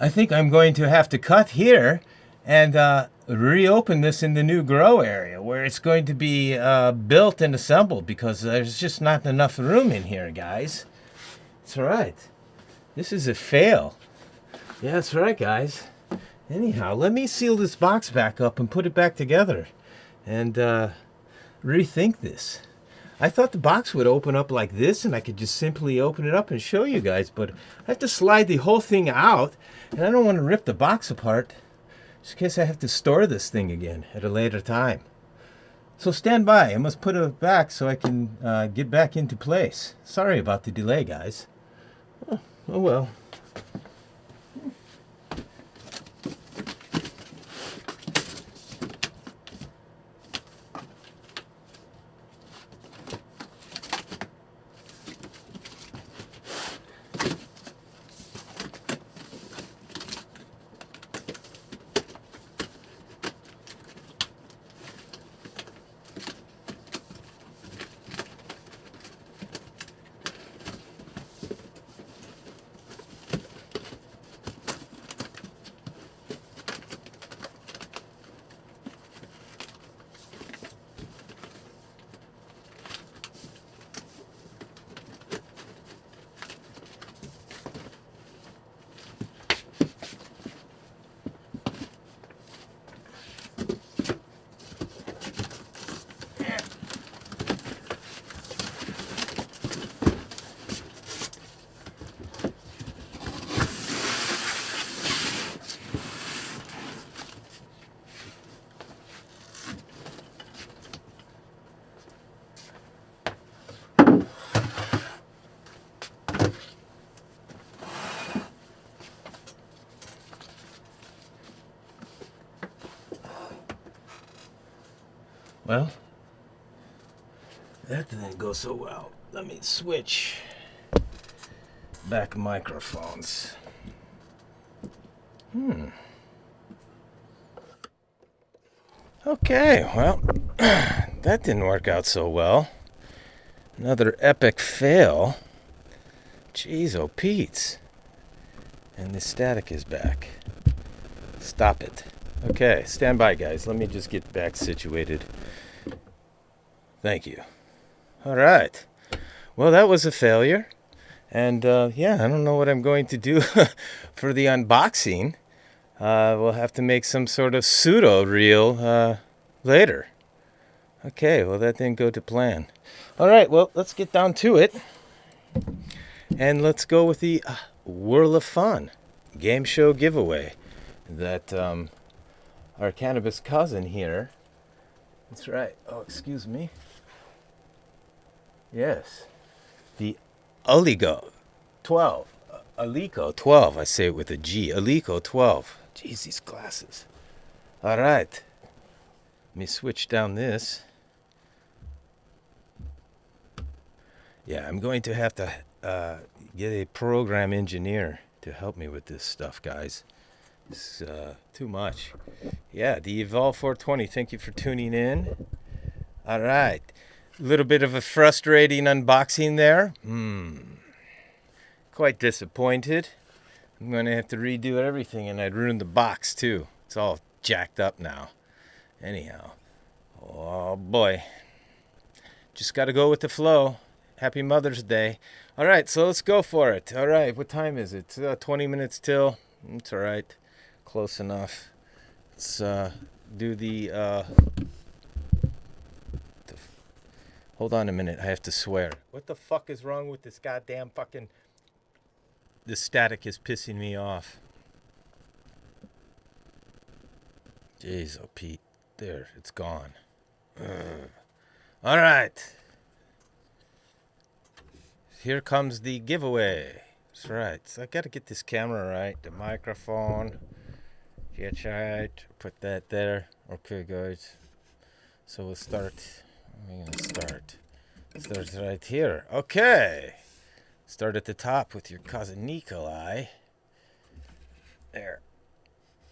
I think I'm going to have to cut here and reopen this in the new grow area where it's going to be built and assembled, because there's just not enough room in here, guys. That's right. This is a fail. Yeah, that's right, guys. Anyhow, let me seal this box back up and put it back together and rethink this. I thought the box would open up like this and I could just simply open it up and show you guys, but I have to slide the whole thing out, and I don't want to rip the box apart just in case I have to store this thing again at a later time. So stand by. I must put it back so I can get back into place. Sorry about the delay, guys. Oh well. Well, that didn't go so well. Let me switch back microphones. Okay, well, that didn't work out so well. Another epic fail. Jeez, oh Pete's. And the static is back. Stop it. Okay, stand by, guys. Let me just get back situated. Thank you. All right. Well, that was a failure. And, yeah, I don't know what I'm going to do for the unboxing. We'll have to make some sort of pseudo reel later. Okay, well, that didn't go to plan. All right, well, let's get down to it. And let's go with the Whirl of Fun game show giveaway that our Cannabis cousin here. That's right. Oh, excuse me. Yes. The Alico 12. Alico 12. I say it with a G. Alico 12. Jeez, these glasses. All right. Let me switch down this. Yeah, I'm going to have to get a program engineer to help me with this stuff, guys. It's too much. Yeah, the Evolve 420. Thank you for tuning in. All right. A little bit of a frustrating unboxing there. Quite disappointed. I'm going to have to redo everything, and I'd ruined the box, too. It's all jacked up now. Anyhow. Oh, boy. Just got to go with the flow. Happy Mother's Day. All right, so let's go for it. All right, what time is it? 20 minutes till. It's all right. Close enough. Let's do the hold on a minute. I have to swear. What the fuck is wrong with this goddamn fucking... This static is pissing me off. Jeez, oh Pete. There, it's gone. All right. Here comes the giveaway. That's right. So I got to get this camera right. The microphone. Get right. Put that there. Okay, guys. So we'll start. We're going to start. Start right here. Okay. Start at the top with your cousin Nikolai. There.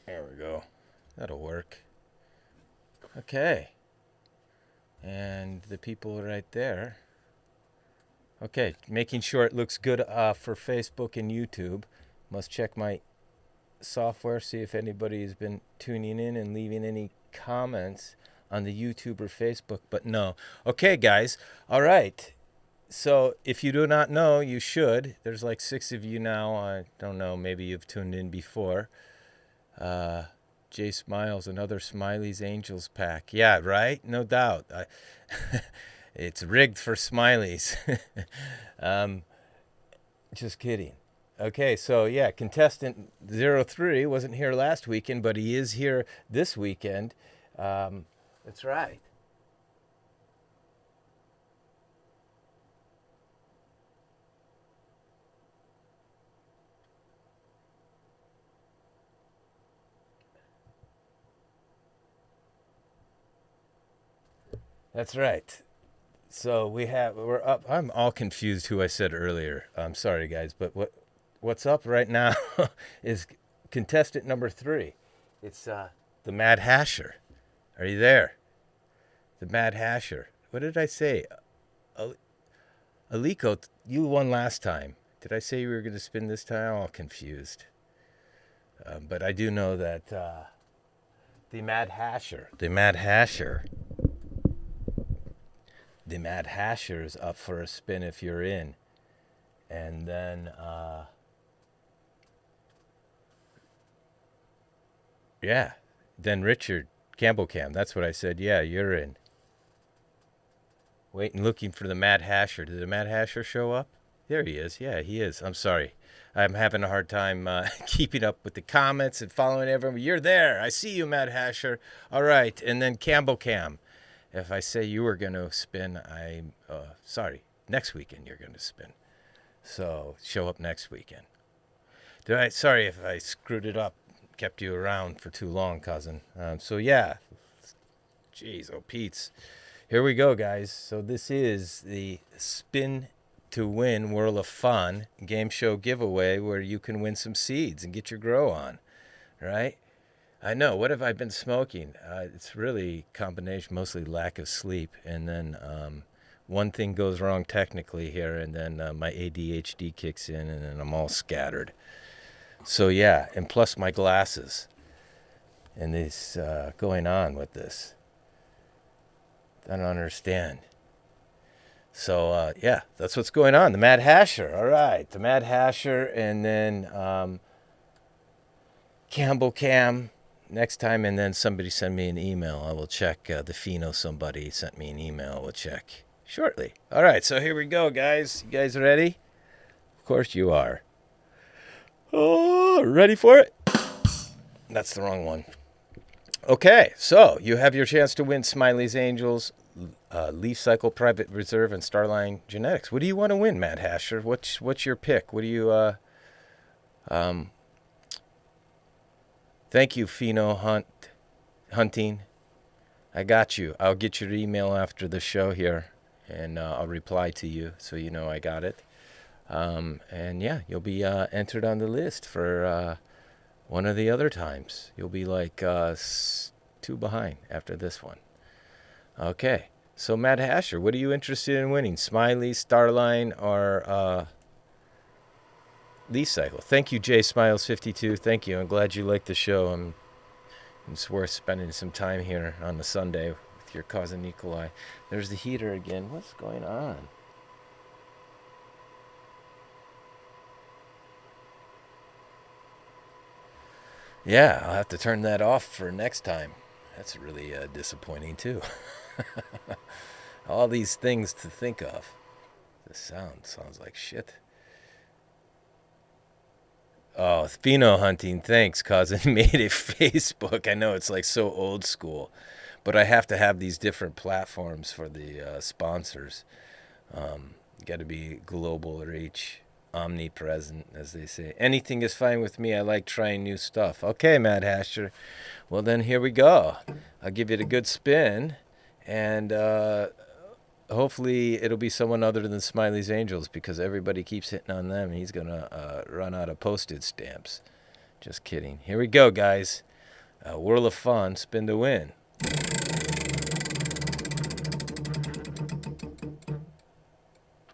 There we go. That'll work. Okay. And the people right there. Okay, making sure it looks good for Facebook and YouTube. Must check my software, see if anybody has been tuning in and leaving any comments on the YouTube or Facebook, but no. Okay, guys. All right. So if you do not know, you should. There's like 6 of you now. I don't know. Maybe you've tuned in before. Jay Smiles, another Smiley's Angels pack. Yeah, right? No doubt. It's rigged for Smiley's. Just kidding. Okay, so yeah, contestant 03 wasn't here last weekend, but he is here this weekend. That's right. That's right. So we're up. I'm all confused who I said earlier. I'm sorry, guys, but what's up right now is contestant number 3. It's the Mad Hasher. Are you there? The Mad Hasher. What did I say? Aliko, you won last time. Did I say you were going to spin this time? I'm all confused. But I do know that the Mad Hasher is up for a spin if you're in. And then, yeah. Then Richard Campbell Cam. That's what I said. Yeah, you're in. Waiting, looking for the Mad Hasher. Did the Mad Hasher show up? There he is. Yeah, he is. I'm sorry. I'm having a hard time keeping up with the comments and following everyone. You're there. I see you, Mad Hasher. All right. And then Campbell Cam. If I say you were going to spin, I'm sorry. Next weekend you're going to spin. So show up next weekend. Sorry if I screwed it up, kept you around for too long, cousin. So yeah. Jeez, oh Pete's. Here we go, guys. So this is the Spin to Win Whirl of Fun game show giveaway where you can win some seeds and get your grow on, right? I know. What have I been smoking? It's really a combination, mostly lack of sleep. And then one thing goes wrong technically here, and then my ADHD kicks in, and then I'm all scattered. So, yeah, and plus my glasses. And this going on with this. I don't understand. So, yeah, that's what's going on. The Mad Hasher. All right. The Mad Hasher, and then Campbell Cam next time, and then somebody send me an email. I will check. The Pheno somebody sent me an email. We'll check shortly. All right, so here we go, guys. You guys ready? Of course you are. Oh, ready for it? That's the wrong one. Okay, so you have your chance to win Smiley's Angels, Leaf Cycle Private Reserve, and Starline Genetics. What do you want to win, Matt Hasher? What's your pick? What do you Thank you, Pheno Hunting. I got you. I'll get your email after the show here, and I'll reply to you so you know I got it. And yeah, you'll be entered on the list for one of the other times. You'll be like 2 behind after this one. Okay. So, Matt Hasher, what are you interested in winning? Smiley, Starline, or Leaf Cycle? Thank you, Jay Smiles52. Thank you. I'm glad you liked the show. It's worth spending some time here on the Sunday with your cousin Nikolai. There's the heater again. What's going on? Yeah, I'll have to turn that off for next time. That's really disappointing, too. All these things to think of. The sounds like shit. Oh, Pheno Hunting, thanks, cousin. Made a Facebook. I know it's like so old school, but I have to have these different platforms for the sponsors. Got to be global reach, omnipresent, as they say. Anything is fine with me. I like trying new stuff. Okay, Mad Hasher. Well, then here we go. I'll give it a good spin, and hopefully it'll be someone other than Smiley's Angels, because everybody keeps hitting on them. He's going to run out of postage stamps. Just kidding. Here we go, guys. Whirl of Fun, spin to win.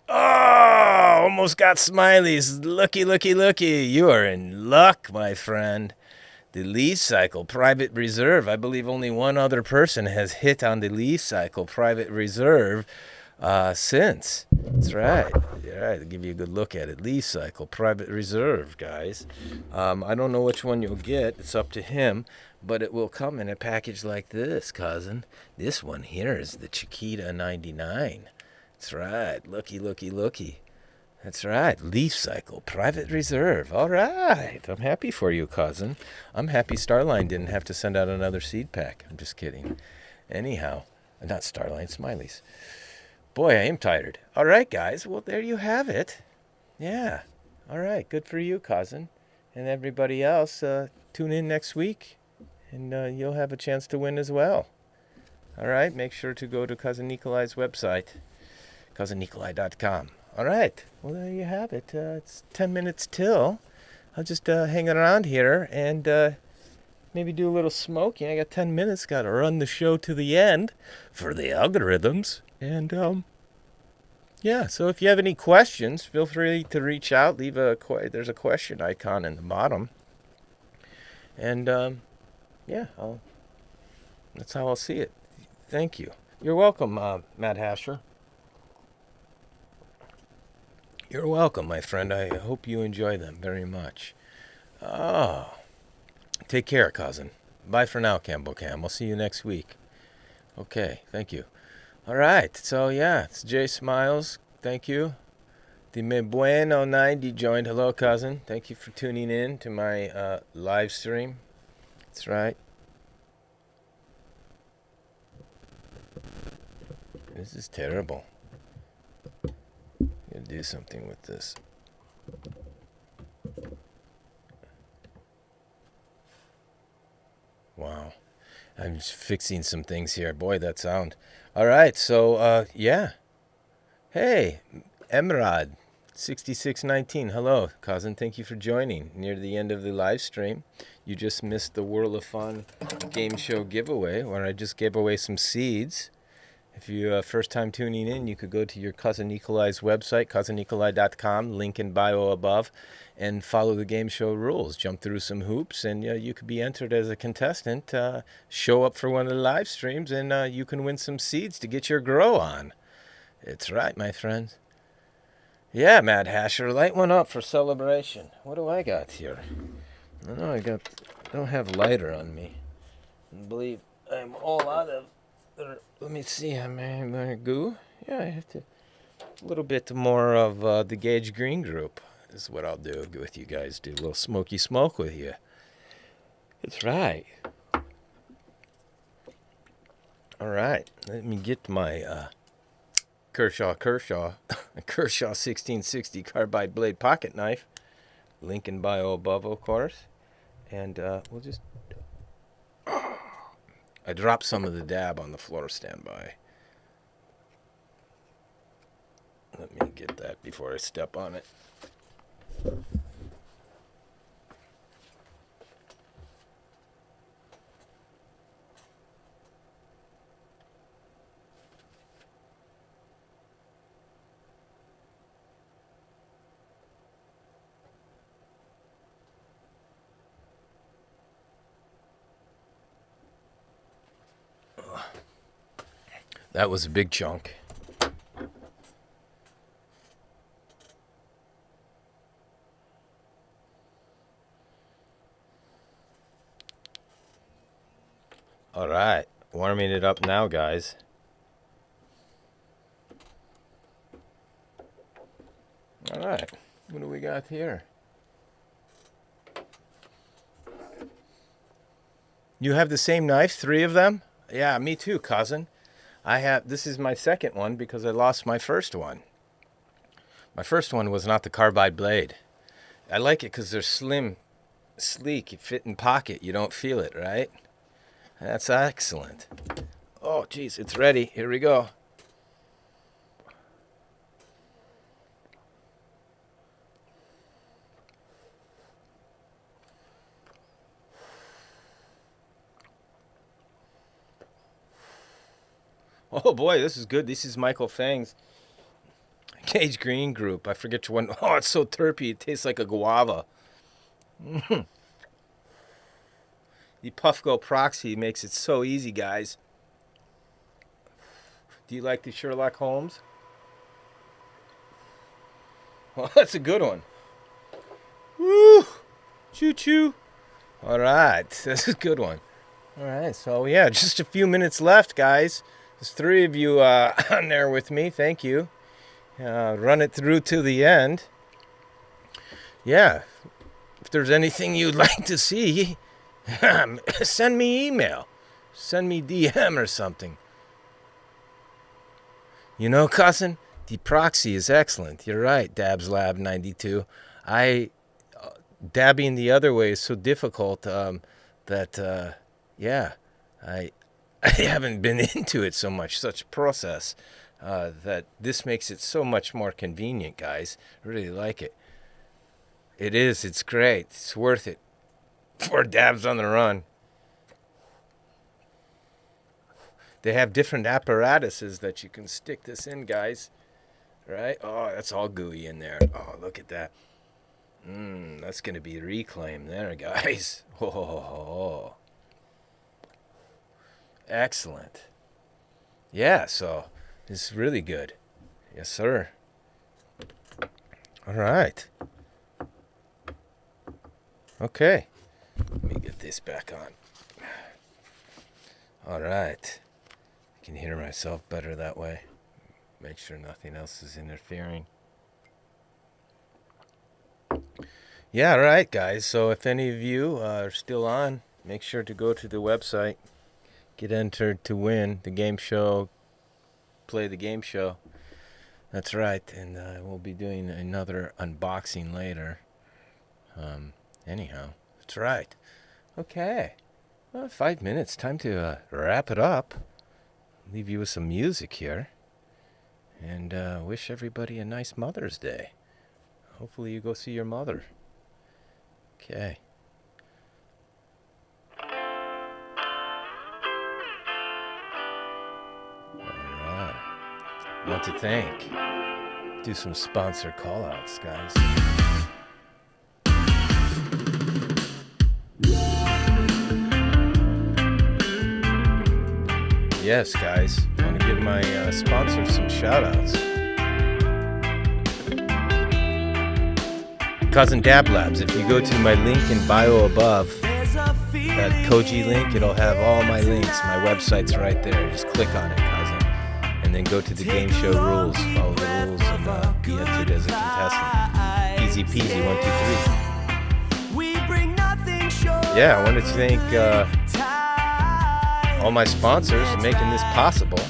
Oh, almost got smileys. Looky, looky, looky. You are in luck, my friend. The leaf cycle, private reserve. I believe only one other person has hit on the leaf cycle, private reserve, since. That's right. All right, I'll give you a good look at it. Leaf cycle, private reserve, guys. I don't know which one you'll get. It's up to him. But it will come in a package like this, cousin. This one here is the Chiquita 99. That's right. Looky, looky, looky. That's right. Leaf cycle, private reserve. All right. I'm happy for you, cousin. I'm happy Starline didn't have to send out another seed pack. I'm just kidding. Anyhow, not Starline, Smileys. Boy, I am tired. All right, guys. Well, there you have it. Yeah. All right. Good for you, cousin. And everybody else, tune in next week, and you'll have a chance to win as well. All right. Make sure to go to Cousin Nikolai's website, cousinnikolai.com. All right. Well, there you have it. It's 10 minutes till. I'll just hang around here and maybe do a little smoking. I got 10 minutes. Got to run the show to the end for the algorithms. And, yeah, so if you have any questions, feel free to reach out. Leave there's a question icon in the bottom. And, yeah, that's how I'll see it. Thank you. You're welcome, Matt Hasher. You're welcome, my friend. I hope you enjoy them very much. Oh, take care, cousin. Bye for now, Campbell Cam. I'll see you next week. Okay, thank you. All right, so yeah, it's Jay Smiles. Thank you. The Me Bueno 90 joined. Hello, cousin. Thank you for tuning in to my live stream. That's right. This is terrible. I'm gonna do something with this. Wow. I'm just fixing some things here. Boy, that sound. All right, so, yeah. Hey, Emrad, 6619. Hello, cousin. Thank you for joining near the end of the live stream. You just missed the Whirl of Fun game show giveaway, where I just gave away some seeds. If you first time tuning in, you could go to your Cousin Nikolai's website, cousinnikolai.com, link in bio above, and follow the game show rules. Jump through some hoops, and you could be entered as a contestant. Show up for one of the live streams, and you can win some seeds to get your grow on. It's right, my friends. Yeah, Mad Hasher, light one up for celebration. What do I got here? I know I don't have lighter on me. I believe I'm all out of. Let me see. I'm gonna goo. Yeah, I have to. A little bit more of the Gage Green group is what I'll do with you guys. Do a little smoky smoke with you. That's right. All right. Let me get my Kershaw 1660 carbide blade pocket knife. Link in bio above, of course. And we'll just. I dropped some of the dab on the floor. Stand by. Let me get that before I step on it. That was a big chunk. All right, warming it up now, guys. All right, what do we got here? You have the same knife, 3 of them? Yeah, me too, cousin. This is my second one because I lost my first one. My first one was not the carbide blade. I like it because they're slim, sleek, you fit in pocket, you don't feel it, right? That's excellent. Oh, geez, it's ready. Here we go. Oh boy, this is good. This is Michael Fang's Cage Green Group. I forget which one. Oh, it's so terpy. It tastes like a guava. The Puffco Proxy makes it so easy, guys. Do you like the Sherlock Holmes? Well, that's a good one. Woo! Choo-choo. All right. That's a good one. All right. So, yeah, just a few minutes left, guys. There's 3 of you on there with me. Thank you. Run it through to the end. Yeah. If there's anything you'd like to see, send me email. Send me DM or something. You know, cousin, the proxy is excellent. You're right, Dabs Lab 92. Dabbing the other way is so difficult that, I haven't been into it so much, such process, that this makes it so much more convenient, guys. I really like it. It is. It's great. It's worth it. 4 dabs on the run. They have different apparatuses that you can stick this in, guys. Right? Oh, that's all gooey in there. Oh, look at that. That's going to be reclaimed there, guys. Oh. Excellent. Yeah, so this is really good. Yes, sir. All right. Okay. Let me get this back on. All right. I can hear myself better that way. Make sure nothing else is interfering. Yeah, all right, guys. So if any of you are still on, make sure to go to the website. Get entered to win the game show. Play the game show. That's right. And we'll be doing another unboxing later. Anyhow, that's right. Okay. Well, 5 minutes. Time to wrap it up. Leave you with some music here. And wish everybody a nice Mother's Day. Hopefully you go see your mother. Okay. Alright. Want to thank. Do some sponsor call-outs, guys. Yes, guys. I want to give my sponsors some shout-outs. Cousin Dab Labs. If you go to my link in bio above, that Koji link, it'll have all my links. My website's right there. Just click on it, cousin. And then go to the game show rules. Follow the rules and be entered as a contestant. Easy peasy, 1, 2, 3. Yeah, I wanted to thank all my sponsors for making this possible.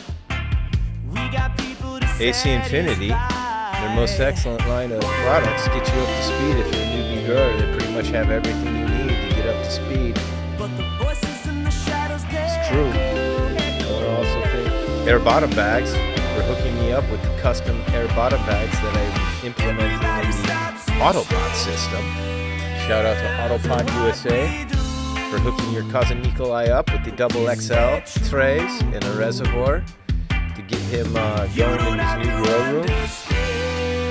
AC Infinity, their most excellent line of products, get you up to speed if you're a newbie grower. They pretty much have everything you need to get up to speed. It's true. I want to also thank Air Bottom Bags for hooking me up with the custom Air Bottom Bags that I implemented in the Autobot system. Shout out to Autobot USA for hooking your cousin Nikolai up with the double XL trays in a reservoir to get him going in his new grow room.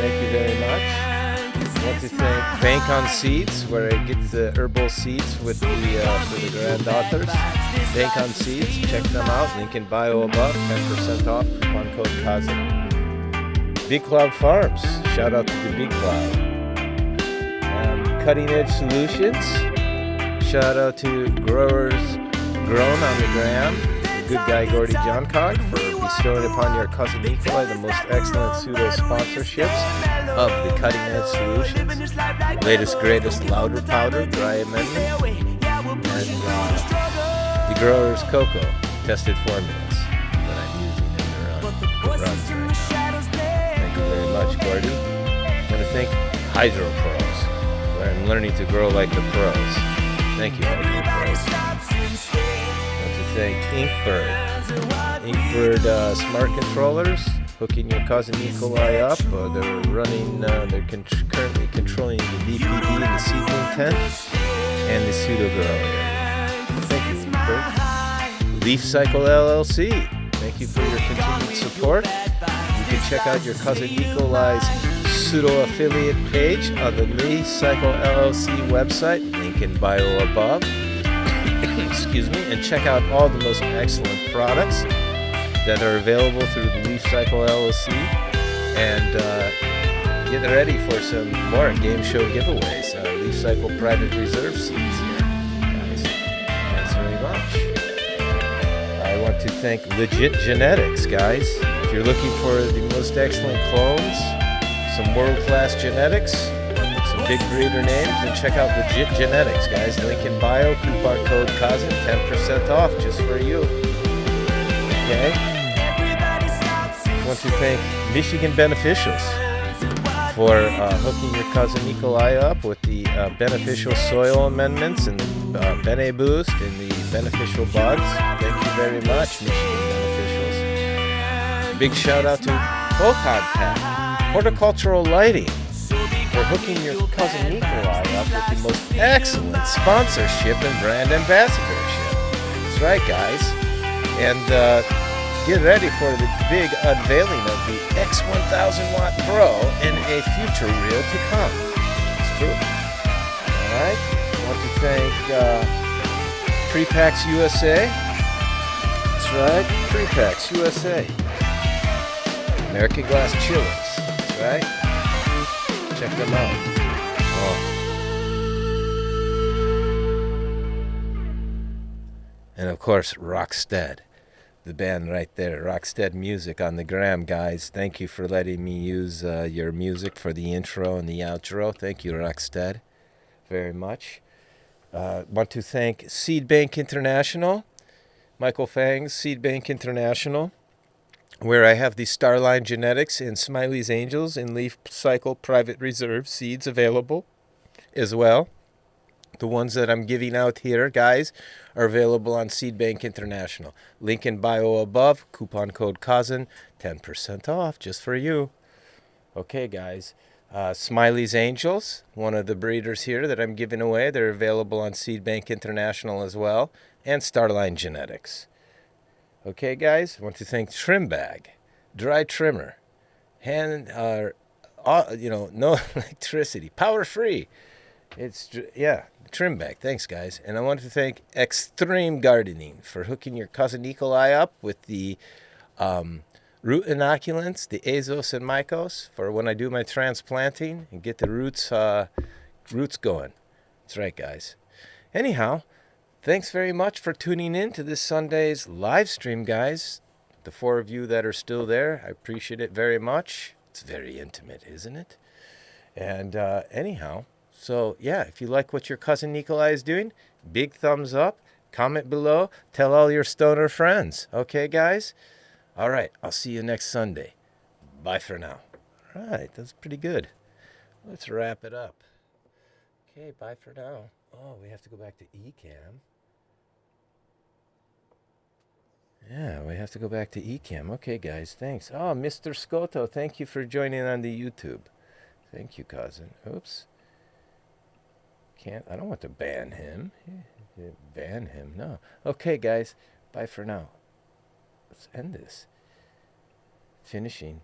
Thank you very much. I want to thank Bank on Seeds, where I get the herbal seeds with the for the granddaughters. Bank on Seeds, check them out. Link in bio above. 10% off. Coupon code Cousin. Big Cloud Farms. Shout out to the Big Cloud. Cutting Edge Solutions. Shout out to Growers Grown on the Gram, the good guy Gordy Johncock, for bestowing upon your cousin Nikolai the most excellent pseudo sponsorships of the Cutting Edge Solutions, latest greatest louder powder dry amendment, and the Growers Cocoa tested formulas that I'm using in their runs right now. Thank you very much, Gordy. I want to thank Hydro Pros, where I'm learning to grow like the pros. Thank you, Hydro Pros. I want to thank Inkbird. Inkbird Smart Controllers, hooking your cousin Nikolai up. They're running, they're currently controlling the DPD, the seedling tent, and the Pseudo Grow Area. Thank you, Inkbird. Leaf Cycle LLC. Thank you for your continued support. You can check out your cousin Nikolai's pseudo-affiliate page on the Lee Cycle LLC website, link in bio above. Excuse me, and check out all the most excellent products that are available through the Leaf Cycle LLC, and get ready for some more game show giveaways. Leaf Cycle Private Reserve seeds here, guys. Thanks very much. I want to thank Legit Genetics, guys. If you're looking for the most excellent clones, some world-class genetics, some big breeder names, then check out Legit Genetics, guys. Link in bio, coupon code Kazan, 10% off just for you. Okay? I want to thank Michigan Beneficials for hooking your cousin Nikolai up with the beneficial soil amendments and the Bene Boost and the beneficial buds. Thank you very much, Michigan Beneficials. Big shout out to PHOTONTEK Horticultural Lighting for hooking your cousin Nikolai up with the most excellent sponsorship and brand ambassadorship. That's right, guys. And get ready for the big unveiling of the X1000 Watt Pro and a future reel to come. It's true. All right. I want to thank Prepax USA. That's right. Prepax USA. American Glass Chillers. That's right. Check them out. Oh. And of course, Rockstead. The band right there, Rockstead Music on the gram, guys. Thank you for letting me use your music for the intro and the outro. Thank you, Rockstead, very much. Want to thank Seed Bank International, Michael Fang's Seed Bank International, where I have the Starline Genetics and Smiley's Angels and Leaf Cycle Private Reserve seeds available as well. The ones that I'm giving out here, guys, are available on Seed Bank International. Link in bio above, coupon code Kazan, 10% off just for you. Okay, guys. Smiley's Angels, one of the breeders here that I'm giving away. They're available on Seed Bank International as well, and Starline Genetics. Okay, guys. I want to thank Trim Bag, dry trimmer, no electricity, power free. Trim Bag. Thanks, guys. And I want to thank Extreme Gardening for hooking your cousin Nikolai up with the root inoculants, the Azos and Mycos, for when I do my transplanting and get the roots going. That's right, guys. Anyhow, thanks very much for tuning in to this Sunday's live stream, guys. The 4 of you that are still there, I appreciate it very much. It's very intimate, isn't it? And anyhow, so yeah, if you like what your cousin Nikolai is doing, big thumbs up, comment below, tell all your stoner friends. Okay, guys? All right, I'll see you next Sunday. Bye for now. All right, that's pretty good. Let's wrap it up. Okay, bye for now. Oh, we have to go back to Ecamm. Yeah, we have to go back to Ecamm. Okay, guys, thanks. Oh, Mr. Scotto, thank you for joining on the YouTube. Thank you, cousin. Oops. I don't want to ban him. Ban him, no. Okay, guys, bye for now. Let's end this. Finishing.